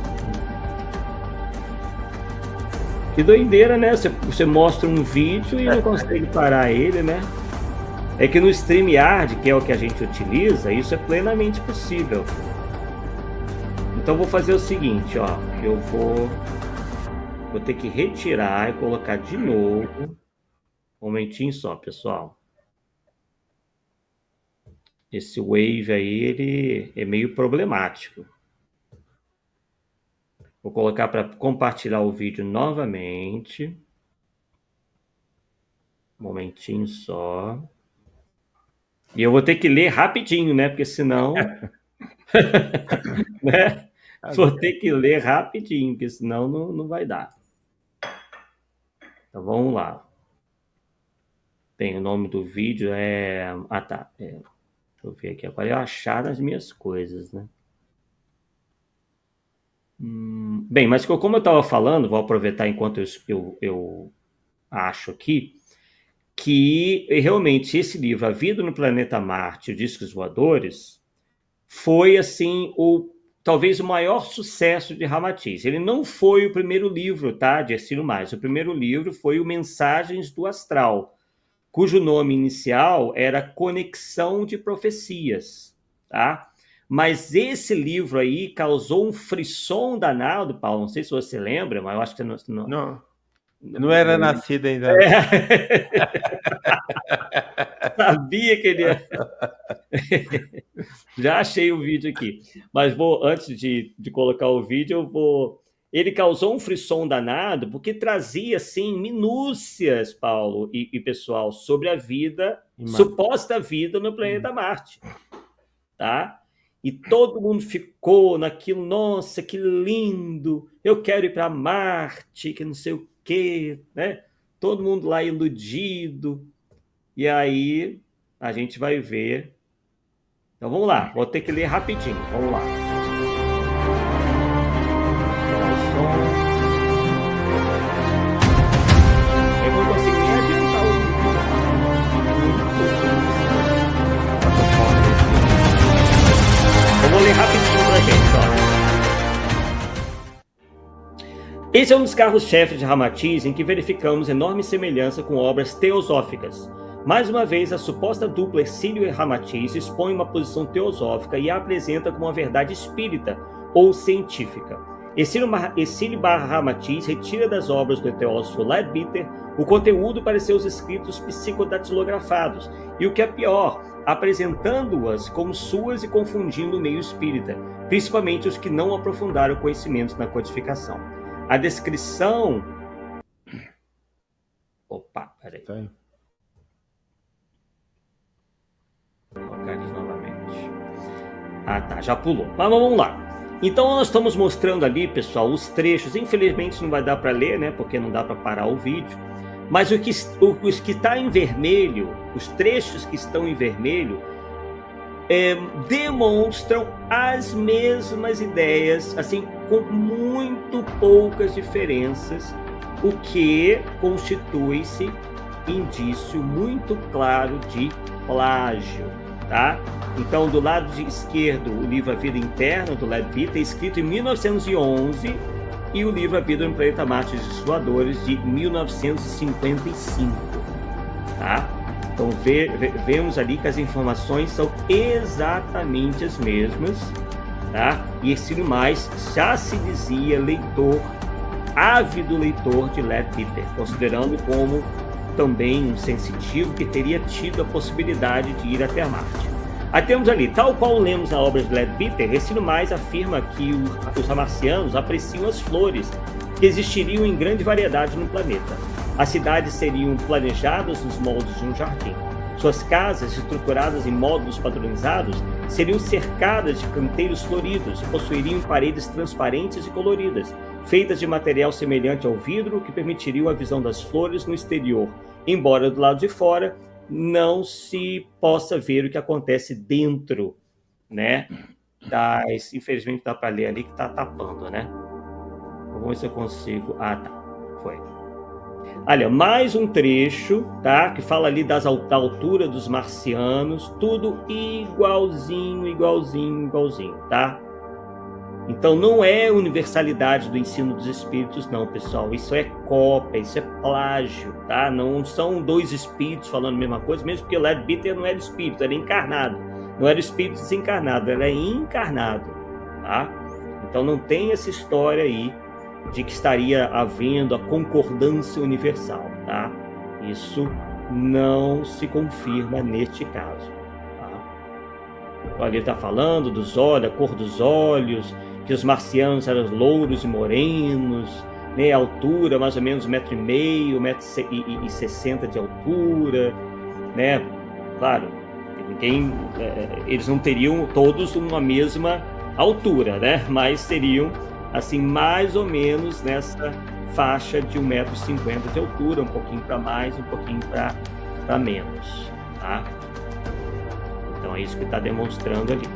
Que doideira, né? Você mostra um vídeo e não consegue parar ele, né? É que no StreamYard, que é o que a gente utiliza, isso é plenamente possível. Então vou fazer o seguinte, ó. Eu vou ter que retirar e colocar de novo. Um momentinho só, pessoal. Esse Wave aí, ele é meio problemático. Vou colocar para compartilhar o vídeo novamente. Um momentinho só. E eu vou ter que ler rapidinho, né? Porque senão... né? Vou ter que ler rapidinho, porque senão não vai dar. Então vamos lá. Bem, o nome do vídeo é... Ah, tá. Deixa eu ver aqui. Agora eu achar as minhas coisas, né? Bem, mas como eu estava falando, vou aproveitar enquanto eu acho aqui, que realmente esse livro, A Vida no Planeta Marte e os Discos Voadores, foi, assim, talvez o maior sucesso de Ramatiz. Ele não foi o primeiro livro, tá, de Ercílio Mais. O primeiro livro foi o Mensagens do Astral, cujo nome inicial era Conexão de Profecias, tá? Mas esse livro aí causou um frisson danado, Paulo. Não sei se você lembra, mas eu acho que não era nascido ainda. Sabia que ele ia... Já achei o vídeo aqui. Mas antes de colocar o vídeo, Ele causou um frisson danado porque trazia, assim, minúcias, Paulo e pessoal, sobre a vida, suposta vida no planeta Marte. Tá? E todo mundo ficou naquilo, nossa, que lindo, eu quero ir para Marte, que não sei o quê, né? Todo mundo lá iludido. E aí a gente vai ver. Então vamos lá, vou ter que ler rapidinho, vamos lá. Eu não consegui nem adiantar o Eu vou ler rapidinho pra gente, ó. Esse é um dos carros-chefes de Ramatiz em que verificamos enorme semelhança com obras teosóficas. Mais uma vez, a suposta dupla Ercílio e Ramatiz expõe uma posição teosófica e a apresenta como uma verdade espírita ou científica. Ercílio barra Ramatiz retira das obras do teósofo Leadbeater o conteúdo para seus escritos psicodatilografados e, o que é pior, apresentando-as como suas e confundindo o meio espírita, principalmente os que não aprofundaram conhecimentos na codificação. A descrição... Opa, peraí. Vou colocar aqui novamente. Ah, tá, já pulou. Mas vamos lá. Então nós estamos mostrando ali, pessoal, os trechos. Infelizmente não vai dar para ler, né? Porque não dá para parar o vídeo. Mas os que está em vermelho, os trechos que estão em vermelho, demonstram as mesmas ideias, assim, com muito poucas diferenças, o que constitui-se indício muito claro de plágio, tá? Então, do lado esquerdo, o livro A Vida Interna, do Leadbeater, escrito em 1911, e o livro A Vida no Planeta Marte dos Voadores, de 1955, tá? Então, vemos ali que as informações são exatamente as mesmas, tá? E Ercílio Mais já se dizia ávido leitor de Leadbeater, considerando como também um sensitivo que teria tido a possibilidade de ir até Marte. Aí temos ali, tal qual lemos na obra de Leadbeater, Ercílio Mais afirma que os marcianos apreciam as flores que existiriam em grande variedade no planeta. As cidades seriam planejadas nos moldes de um jardim. Suas casas, estruturadas em módulos padronizados, seriam cercadas de canteiros floridos e possuiriam paredes transparentes e coloridas, feitas de material semelhante ao vidro, que permitiriam a visão das flores no exterior, embora do lado de fora não se possa ver o que acontece dentro, né? Infelizmente dá para ler ali que está tapando, né? Vamos ver se eu consigo. Ah, tá. Foi. Olha, mais um trecho, tá? Que fala ali da altura dos marcianos, tudo igualzinho, tá? Então não é universalidade do ensino dos espíritos, não, pessoal. Isso é cópia, isso é plágio, tá? Não são dois espíritos falando a mesma coisa, mesmo porque o Leadbeater não era espírito, era encarnado. Não era espírito desencarnado, era encarnado, tá? Então não tem essa história aí de que estaria havendo a concordância universal, tá? Isso não se confirma neste caso, tá? Ali está falando dos olhos, a cor dos olhos, que os marcianos eram louros e morenos, né? A altura mais ou menos 1,5 m, 1,60 m de altura, né? Claro, eles não teriam todos uma mesma altura, né? Mas seriam assim, mais ou menos nessa faixa de 1,50 m de altura, um pouquinho para mais, um pouquinho para menos, tá? Então é isso que está demonstrando ali.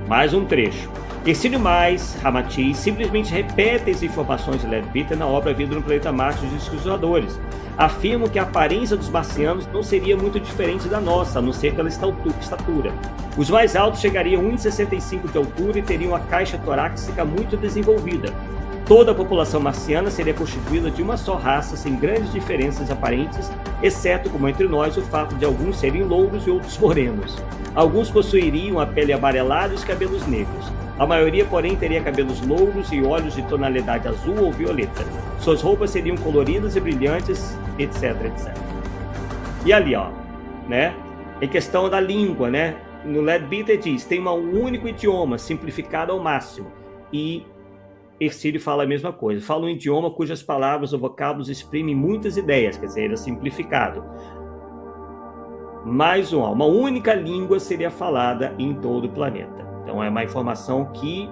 Mais um trecho. Ercílio Mais, Ramatiz, simplesmente repete as informações de Leadbeater na obra Vida no Planeta Marte dos Discos Voadores. Afirmam que a aparência dos marcianos não seria muito diferente da nossa, a não ser pela estatura. Os mais altos chegariam a 1,65 m de altura e teriam a caixa torácica muito desenvolvida. Toda a população marciana seria constituída de uma só raça, sem grandes diferenças aparentes, exceto, como entre nós, o fato de alguns serem louros e outros morenos. Alguns possuiriam a pele amarelada e os cabelos negros. A maioria, porém, teria cabelos louros e olhos de tonalidade azul ou violeta. Suas roupas seriam coloridas e brilhantes, etc, etc. E ali, ó, né? Em questão da língua, né? No Leadbeater diz, tem um único idioma, simplificado ao máximo. E Ercílio fala a mesma coisa. Fala um idioma cujas palavras ou vocábulos exprimem muitas ideias, quer dizer, era simplificado. Mais uma única língua seria falada em todo o planeta. Então é uma informação que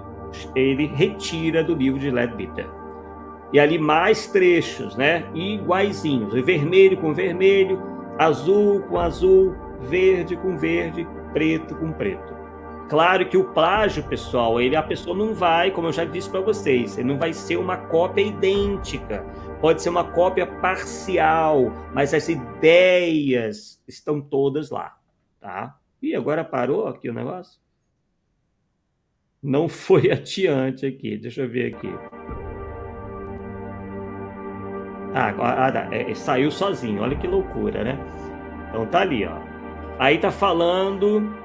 ele retira do livro de Leadbeater. E ali mais trechos, né? Iguaizinhos. Vermelho com vermelho, azul com azul, verde com verde, preto com preto. Claro que o plágio, pessoal, a pessoa não vai, como eu já disse para vocês, ele não vai ser uma cópia idêntica. Pode ser uma cópia parcial, mas as ideias estão todas lá, tá? E agora parou aqui o negócio? Não foi adiante aqui, deixa eu ver aqui. Saiu sozinho, olha que loucura, né? Então tá ali, ó. Aí tá falando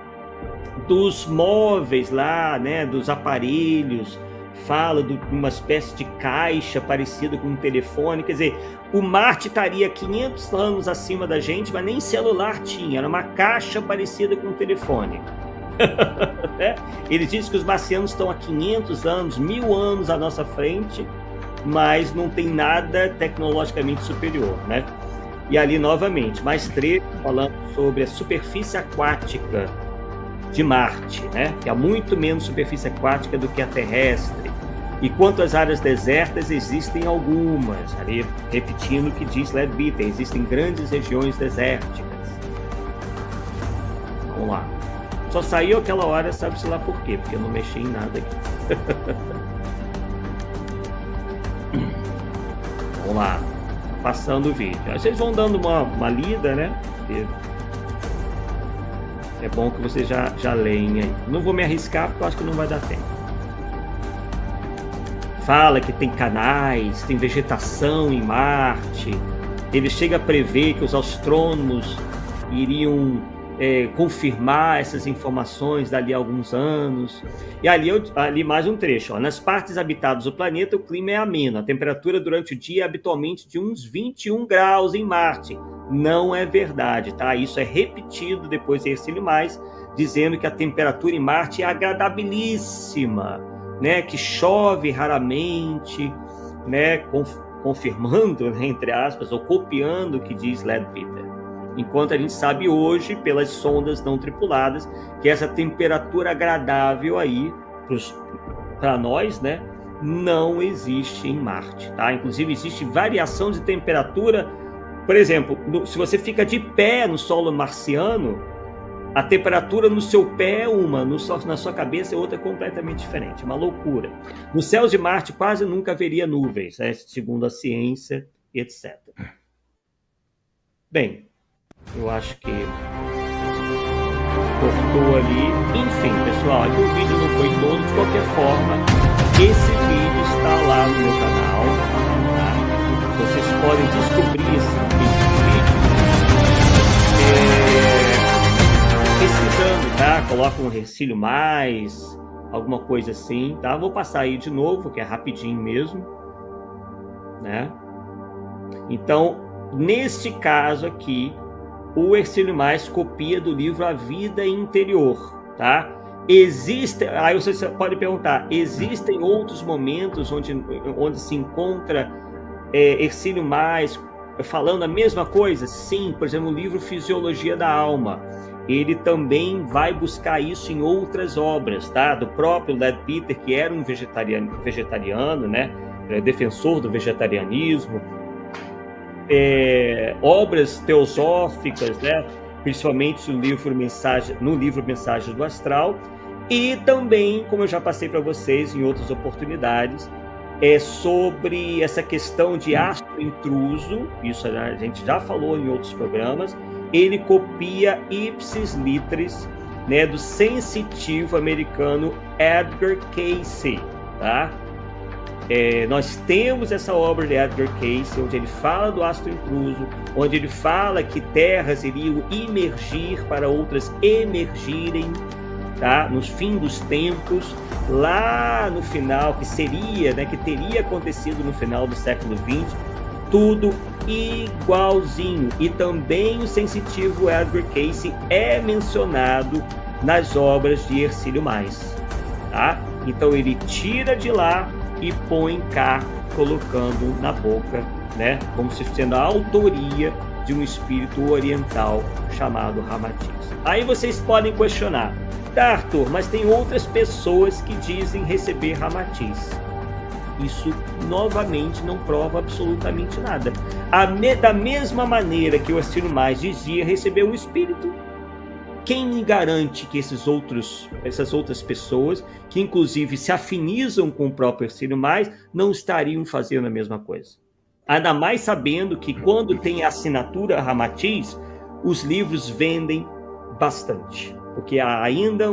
dos móveis lá, né, dos aparelhos, fala de uma espécie de caixa parecida com um telefone, quer dizer, o Marte estaria 500 anos acima da gente, mas nem celular tinha, era uma caixa parecida com um telefone. Ele diz que os marcianos estão há 500 anos, 1000 anos à nossa frente, mas não tem nada tecnologicamente superior, né? E ali, novamente, mais trecho falando sobre a superfície aquática de Marte, né? Que há muito menos superfície aquática do que a terrestre. E quanto às áreas desertas, existem algumas. Ali, repetindo o que diz Leadbeater, existem grandes regiões desérticas. Vamos lá. Só saiu aquela hora, sabe-se lá por quê? Porque eu não mexi em nada aqui. Vamos lá. Passando o vídeo. Aí vocês vão dando uma lida, né? É bom que vocês já leem aí. Não vou me arriscar porque eu acho que não vai dar tempo. Fala que tem canais, tem vegetação em Marte. Ele chega a prever que os astrônomos iriam confirmar essas informações dali a alguns anos. E ali mais um trecho. Ó. Nas partes habitadas do planeta, o clima é ameno. A temperatura durante o dia é habitualmente de uns 21 graus em Marte. Não é verdade, tá? Isso é repetido depois de Ercílio Mais, dizendo que a temperatura em Marte é agradabilíssima, né? Que chove raramente, né? Confirmando, né, entre aspas, ou copiando o que diz Leadbeater. Enquanto a gente sabe hoje, pelas sondas não tripuladas, que essa temperatura agradável aí, para nós, né, não existe em Marte, tá? Inclusive, existe variação de temperatura. Por exemplo, se você fica de pé no solo marciano, a temperatura no seu pé é uma, na sua cabeça é outra completamente diferente. Uma loucura. Nos céus de Marte quase nunca haveria nuvens, né, segundo a ciência, etc. Bem, eu acho que cortou ali. Enfim, pessoal, aqui o vídeo não foi todo. De qualquer forma, esse vídeo está lá no meu canal. Tá? Vocês podem descobrir esse vídeo pesquisando, tá? Coloca um Ercílio Mais, alguma coisa assim, tá? Vou passar aí de novo, que é rapidinho mesmo, né? Então, neste caso aqui, o Ercílio Mais copia do livro A Vida Interior, tá? Aí você pode perguntar, existem outros momentos onde se encontra Ercílio Mais falando a mesma coisa? Sim, por exemplo, o livro Fisiologia da Alma. Ele também vai buscar isso em outras obras, tá? Do próprio Leadbeater, que era um vegetariano, né? Defensor do vegetarianismo. Obras teosóficas, né? Principalmente no livro Mensagens do Astral, e também, como eu já passei para vocês em outras oportunidades, sobre essa questão de astro intruso. Isso a gente já falou em outros programas. Ele copia ipsis litteris, né, do sensitivo americano Edgar Cayce, tá? nós temos essa obra de Edgar Cayce, onde ele fala do astro intruso, onde ele fala que terras iriam emergir para outras emergirem, tá? Nos fim dos tempos, lá no final, que seria, né, que teria acontecido no final do século XX, tudo igualzinho. E também o sensitivo Edgar Cayce é mencionado nas obras de Hercílio Mais, tá? Então ele tira de lá e põe cá, colocando na boca, né, como se sendo a autoria de um espírito oriental chamado Ramatiz. Aí vocês podem questionar: tá, Arthur, mas tem outras pessoas que dizem receber Ramatiz. Isso, novamente, não prova absolutamente nada. Da mesma maneira que o Hercílio Mais dizia receber um espírito, quem me garante que essas outras pessoas, que inclusive se afinizam com o próprio Hercílio Mais, não estariam fazendo a mesma coisa? Ainda mais sabendo que quando tem a assinatura Ramatiz, os livros vendem bastante. Porque ainda,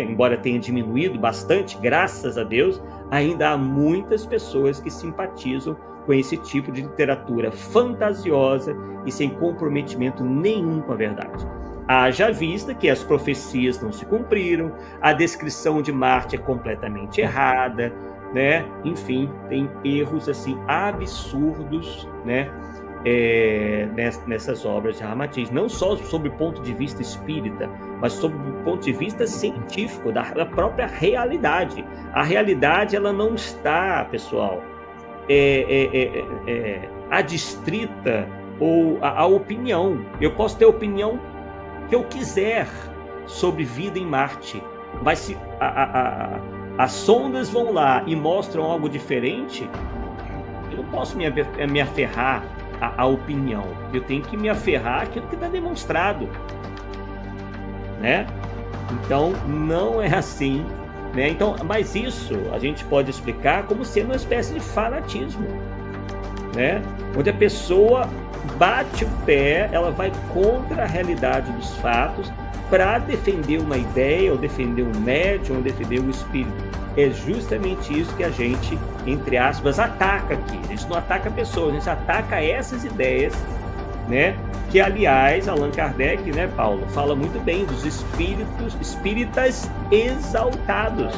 embora tenha diminuído bastante, graças a Deus, ainda há muitas pessoas que simpatizam com esse tipo de literatura fantasiosa e sem comprometimento nenhum com a verdade. Haja vista que as profecias não se cumpriram, a descrição de Marte é completamente errada, né? Enfim, tem erros assim absurdos, né? Nessas obras de Ramatiz, não só sob o ponto de vista espírita, mas sob o ponto de vista científico, da própria realidade. A realidade, ela não está, pessoal, adstrita ou a opinião. Eu posso ter a opinião que eu quiser sobre vida em Marte, mas se as sondas vão lá e mostram algo diferente, eu não posso me aferrar à opinião. Eu tenho que me aferrar àquilo que está demonstrado, né? Então, não é assim, né? Então, mas isso a gente pode explicar como sendo uma espécie de fanatismo, né? Onde a pessoa bate o pé, ela vai contra a realidade dos fatos para defender uma ideia, ou defender um médium, ou defender um espírito. É justamente isso que a gente, entre aspas, ataca aqui. A gente não ataca pessoas, a gente ataca essas ideias, né? Que, aliás, Allan Kardec, né, Paulo, fala muito bem dos espíritas exaltados,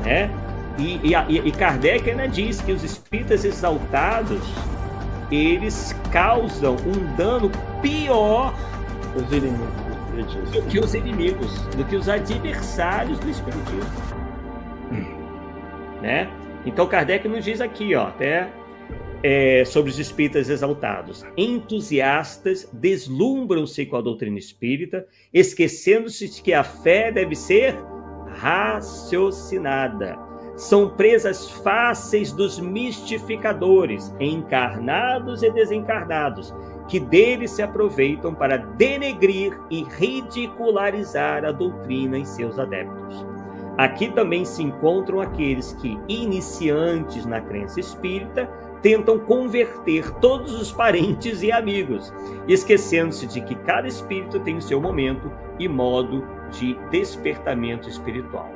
né? E Kardec ainda diz que os espíritas exaltados, eles causam um dano pior do que os inimigos, do que os adversários do espiritismo, né? Então Kardec nos diz aqui, ó, até sobre os espíritas exaltados: entusiastas deslumbram-se com a doutrina espírita, esquecendo-se de que a fé deve ser raciocinada. São presas fáceis dos mistificadores, encarnados e desencarnados, que deles se aproveitam para denegrir e ridicularizar a doutrina em seus adeptos. Aqui também se encontram aqueles que, iniciantes na crença espírita, tentam converter todos os parentes e amigos, esquecendo-se de que cada espírito tem o seu momento e modo de despertamento espiritual.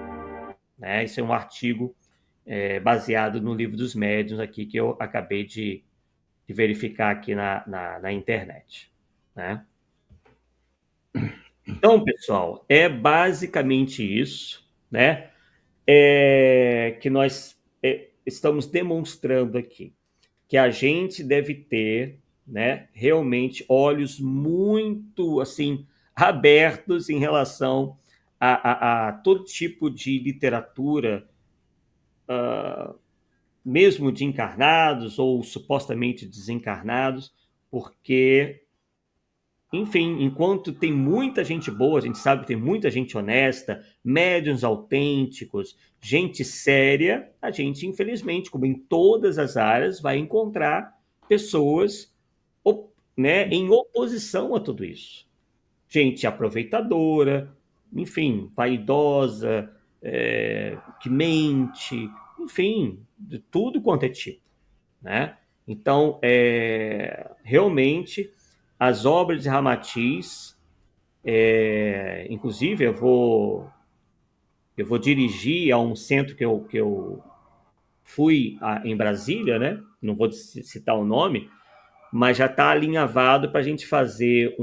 Esse é um artigo baseado no Livro dos Médiuns aqui, que eu acabei de verificar aqui na internet, né? Então, pessoal, é basicamente isso, né? Que nós estamos demonstrando aqui, que a gente deve ter, né, realmente olhos muito assim abertos em relação a todo tipo de literatura, mesmo de encarnados ou supostamente desencarnados, porque, enfim, enquanto tem muita gente boa, a gente sabe que tem muita gente honesta, médiuns autênticos, gente séria, a gente, infelizmente, como em todas as áreas, vai encontrar pessoas, né, em oposição a tudo isso. Gente aproveitadora, enfim, vaidosa, que mente, enfim, de tudo quanto é tipo, né? Então, realmente, as obras de Ramatiz, inclusive eu vou dirigir a um centro que eu fui em Brasília, né? Não vou citar o nome, mas já está alinhavado para a gente fazer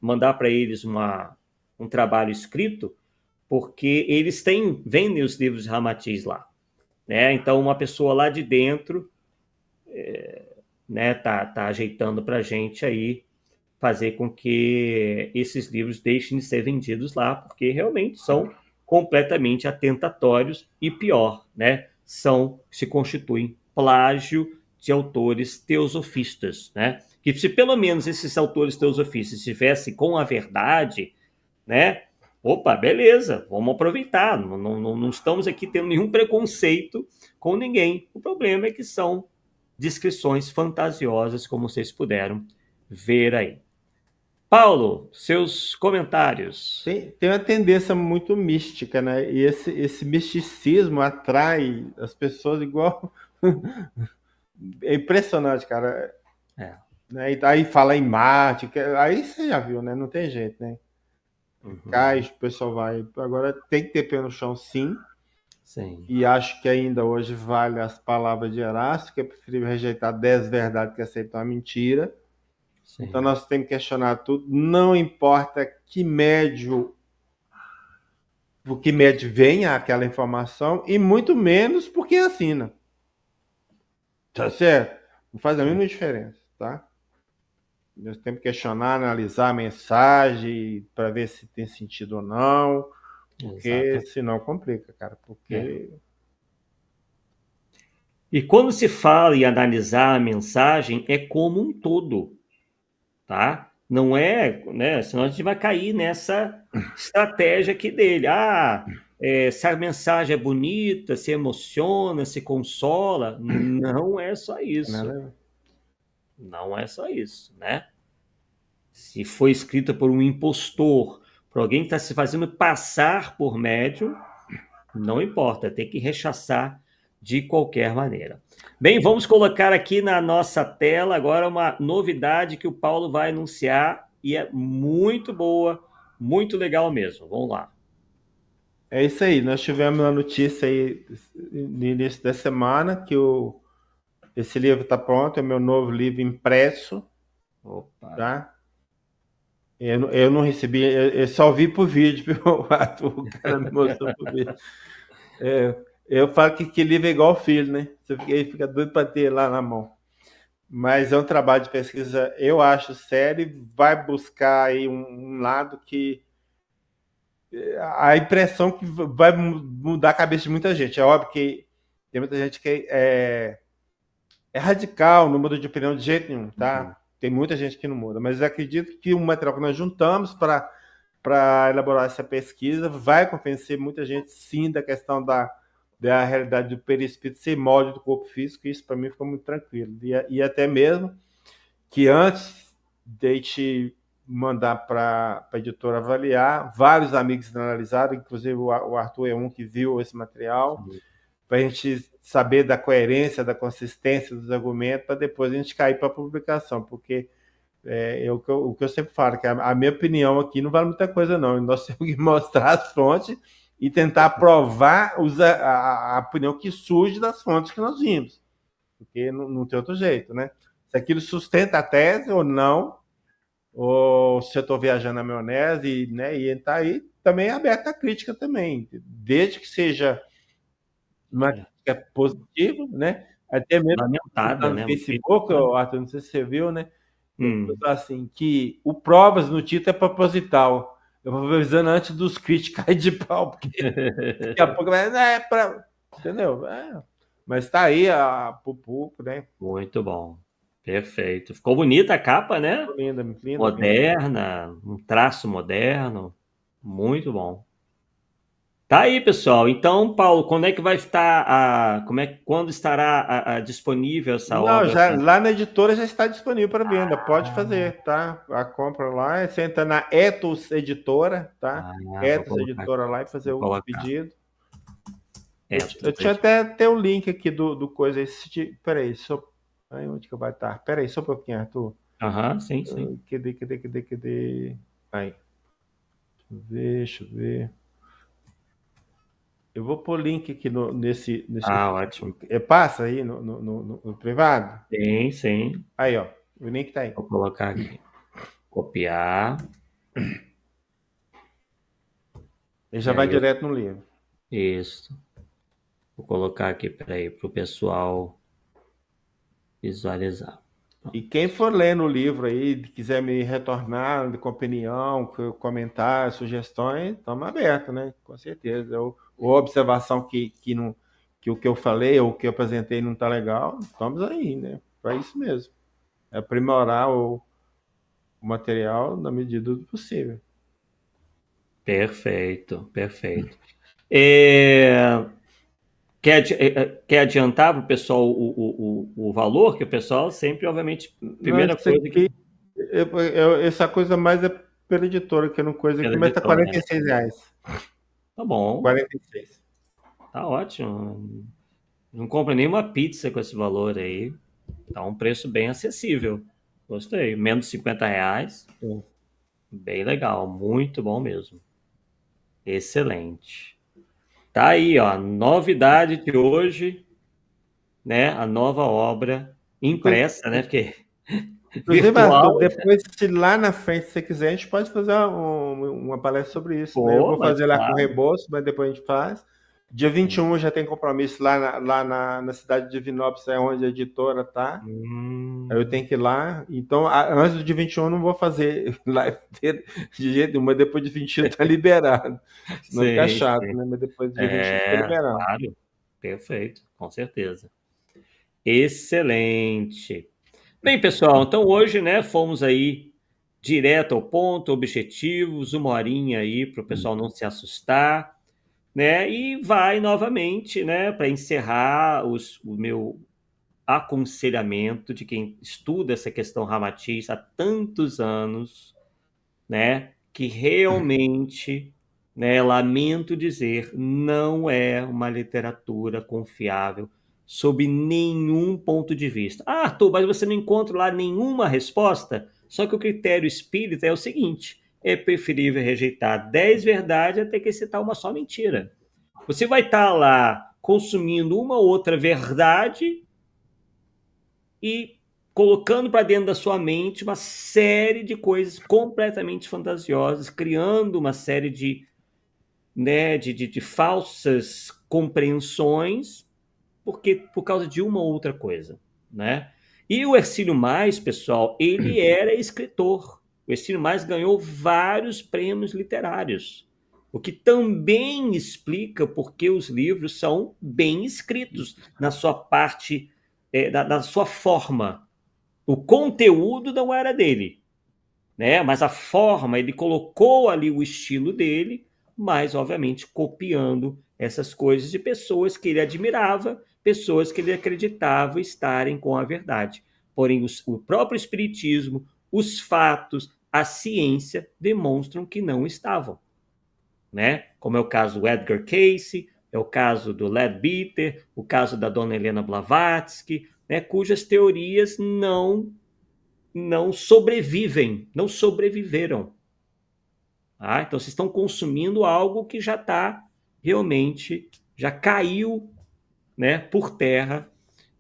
mandar para eles um trabalho escrito, porque eles vendem os livros de Ramatiz lá, né? Então uma pessoa lá de dentro, né, tá ajeitando para a gente aí fazer com que esses livros deixem de ser vendidos lá, porque realmente são completamente atentatórios e pior, né? Se constituem plágio de autores teosofistas, né? Que se pelo menos esses autores teosofistas estivessem com a verdade, né? Opa, beleza, vamos aproveitar. Não estamos aqui tendo nenhum preconceito com ninguém. O problema é que são descrições fantasiosas, como vocês puderam ver aí. Paulo, seus comentários. Tem uma tendência muito mística, né? E esse misticismo atrai as pessoas igual. É impressionante, cara. Né? E aí fala em Marte, aí você já viu, né? Não tem jeito, né? Cai, o pessoal vai. Agora tem que ter pé no chão, sim. Sim. E acho que ainda hoje vale as palavras de Erasto, que é preferível rejeitar 10 verdades que aceitar uma mentira. Sim. Então nós temos que questionar tudo. Não importa por que médio venha aquela informação, e muito menos por quem assina. Tá certo? Não faz a mínima diferença, tá? Nós temos que questionar, analisar a mensagem para ver se tem sentido ou não, porque senão complica, cara. Porque E quando se fala em analisar a mensagem, é como um todo, tá? Não é, né? Senão a gente vai cair nessa estratégia aqui dele. Se a mensagem é bonita, se emociona, se consola, não é só isso. Não é só isso, né? Se foi escrita por um impostor, por alguém que está se fazendo passar por médium, não importa, tem que rechaçar de qualquer maneira. Bem, vamos colocar aqui na nossa tela agora uma novidade que o Paulo vai anunciar e é muito boa, muito legal mesmo. Vamos lá. É isso aí, nós tivemos uma notícia aí no início da semana que esse livro está pronto, é meu novo livro impresso. Opa. Tá? Eu não recebi, eu só vi por vídeo, o cara me mostrou por vídeo. Eu falo que livro é igual filho, né? Você fica doido para ter lá na mão. Mas é um trabalho de pesquisa, eu acho sério, e vai buscar aí um lado que a impressão que vai mudar a cabeça de muita gente. É óbvio que tem muita gente que é radical, não muda de opinião de jeito nenhum, tá? Uhum. Tem muita gente que não muda, mas eu acredito que o material que nós juntamos para elaborar essa pesquisa vai convencer muita gente, sim, da questão da realidade do perispírito ser molde do corpo físico, e isso para mim ficou muito tranquilo. E até mesmo que antes de te mandar para a editora avaliar, vários amigos analisaram, inclusive o Arthur é um que viu esse material, para a gente saber da coerência, da consistência dos argumentos, para depois a gente cair para a publicação, porque o que eu sempre falo, que a minha opinião aqui não vale muita coisa, não. Nós temos que mostrar as fontes e tentar provar a opinião que surge das fontes que nós vimos, porque não tem outro jeito, né? Se aquilo sustenta a tese ou não, ou se eu estou viajando na maionese, né? E tá aí também aberto à crítica também, desde que seja uma crítica positiva, né? Até mesmo lamentada, no Facebook, Arthur, não sei se você viu, né? Assim, que o provas no título é proposital. Eu vou avisando antes dos críticos cair de pau, porque daqui a pouco vai, entendeu? Mas tá aí pro público, né? Muito bom. Perfeito. Ficou bonita a capa, né? Linda, moderna, um traço moderno. Muito bom. Tá aí, pessoal. Então, Paulo, quando é que vai estar quando estará disponível essa obra? Já, lá na editora já está disponível para venda. Pode fazer, tá? A compra lá, você entra na Ethos Editora, tá? Ethos Editora lá e fazer o pedido. Eu tinha até o link aqui do coisa. Peraí, onde que vai estar? Peraí, só um pouquinho, Arthur. Sim, sim. Cadê? Aí. Deixa eu ver. Eu vou pôr o link aqui nesse. Ótimo. Passa aí no privado? Sim, sim. Aí, ó. O link tá aí. Vou colocar aqui. Copiar. Ele já vai direto no livro. Isso. Vou colocar aqui para o pessoal visualizar. E quem for lendo o livro aí, quiser me retornar com opinião, comentar, sugestões, estamos abertos, né? Com certeza. Ou observação que o que eu falei ou o que eu apresentei não está legal, estamos aí, né? Para isso mesmo. É aprimorar o material na medida do possível. Perfeito, perfeito. Quer adiantar para o pessoal o valor? Que o pessoal sempre, obviamente, primeira coisa aqui, essa coisa mais é pela editora, que não coisa aqui, mas tá R$46. Tá bom. 46. Tá ótimo. Não compra nenhuma pizza com esse valor aí. Tá um preço bem acessível. Gostei. Menos R$50. Bem legal. Muito bom mesmo. Excelente. Tá aí, ó. Novidade de hoje, né? A nova obra impressa, né? Porque virtual. Depois, se lá na frente você quiser, a gente pode fazer uma palestra sobre isso. Né? Eu vou fazer lá com o Rebouças, mas depois a gente faz. Dia 21 já tem compromisso lá na cidade de Divinópolis, é onde a editora tá. Aí eu tenho que ir lá. Então, antes do dia 21 eu não vou fazer live de jeito nenhum, mas depois de 21 tá liberado. Senão fica chato, né? Mas depois do dia 21 fica liberado. Claro. Perfeito, com certeza. Excelente. Bem, pessoal, então hoje, né, fomos aí direto ao ponto, objetivos, 1 horinha aí para o pessoal não se assustar, né, e vai novamente, né, para encerrar o meu aconselhamento de quem estuda essa questão Ramatiz há tantos anos, né, que realmente, né, lamento dizer, não é uma literatura confiável sob nenhum ponto de vista. Arthur, mas você não encontra lá nenhuma resposta? Só que o critério espírita é o seguinte: é preferível rejeitar 10 verdades até que citar uma só mentira. Você vai estar lá consumindo uma outra verdade e colocando para dentro da sua mente uma série de coisas completamente fantasiosas, criando uma série de, né, de falsas compreensões por causa de uma ou outra coisa, né? E o Hercílio Mais, pessoal, ele era escritor. O Hercílio Mais ganhou vários prêmios literários, o que também explica por que os livros são bem escritos na sua parte, da sua forma. O conteúdo não era dele, né? Mas a forma, ele colocou ali o estilo dele, mas obviamente copiando essas coisas de pessoas que ele admirava, pessoas que ele acreditava estarem com a verdade. Porém, o próprio espiritismo, os fatos, a ciência demonstram que não estavam, né? Como é o caso do Edgar Cayce, é o caso do Leadbeater, o caso da dona Helena Blavatsky, né? Cujas teorias não sobrevivem, não sobreviveram. Então, vocês estão consumindo algo que já está realmente, já caiu, né, por terra,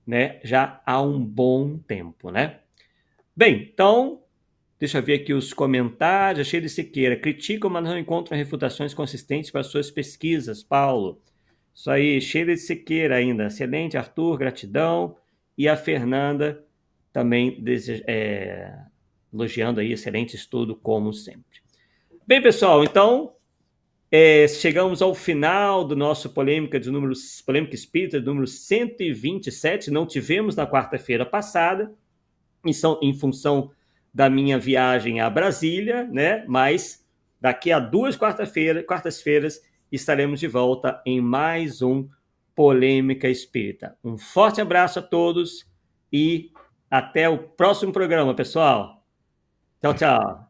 né, já há um bom tempo, né? Bem, então, deixa eu ver aqui os comentários. A Sheila Siqueira: criticam, mas não encontram refutações consistentes para suas pesquisas, Paulo. Isso aí, Sheila Siqueira ainda. Excelente, Arthur, gratidão. E a Fernanda também elogiando aí, excelente estudo, como sempre. Bem, pessoal, então chegamos ao final do nosso Polêmica Espírita, número 127. Não tivemos na quarta-feira passada, em função da minha viagem a Brasília, né? Mas daqui a 2 quartas-feiras estaremos de volta em mais um Polêmica Espírita. Um forte abraço a todos e até o próximo programa, pessoal. Tchau, tchau.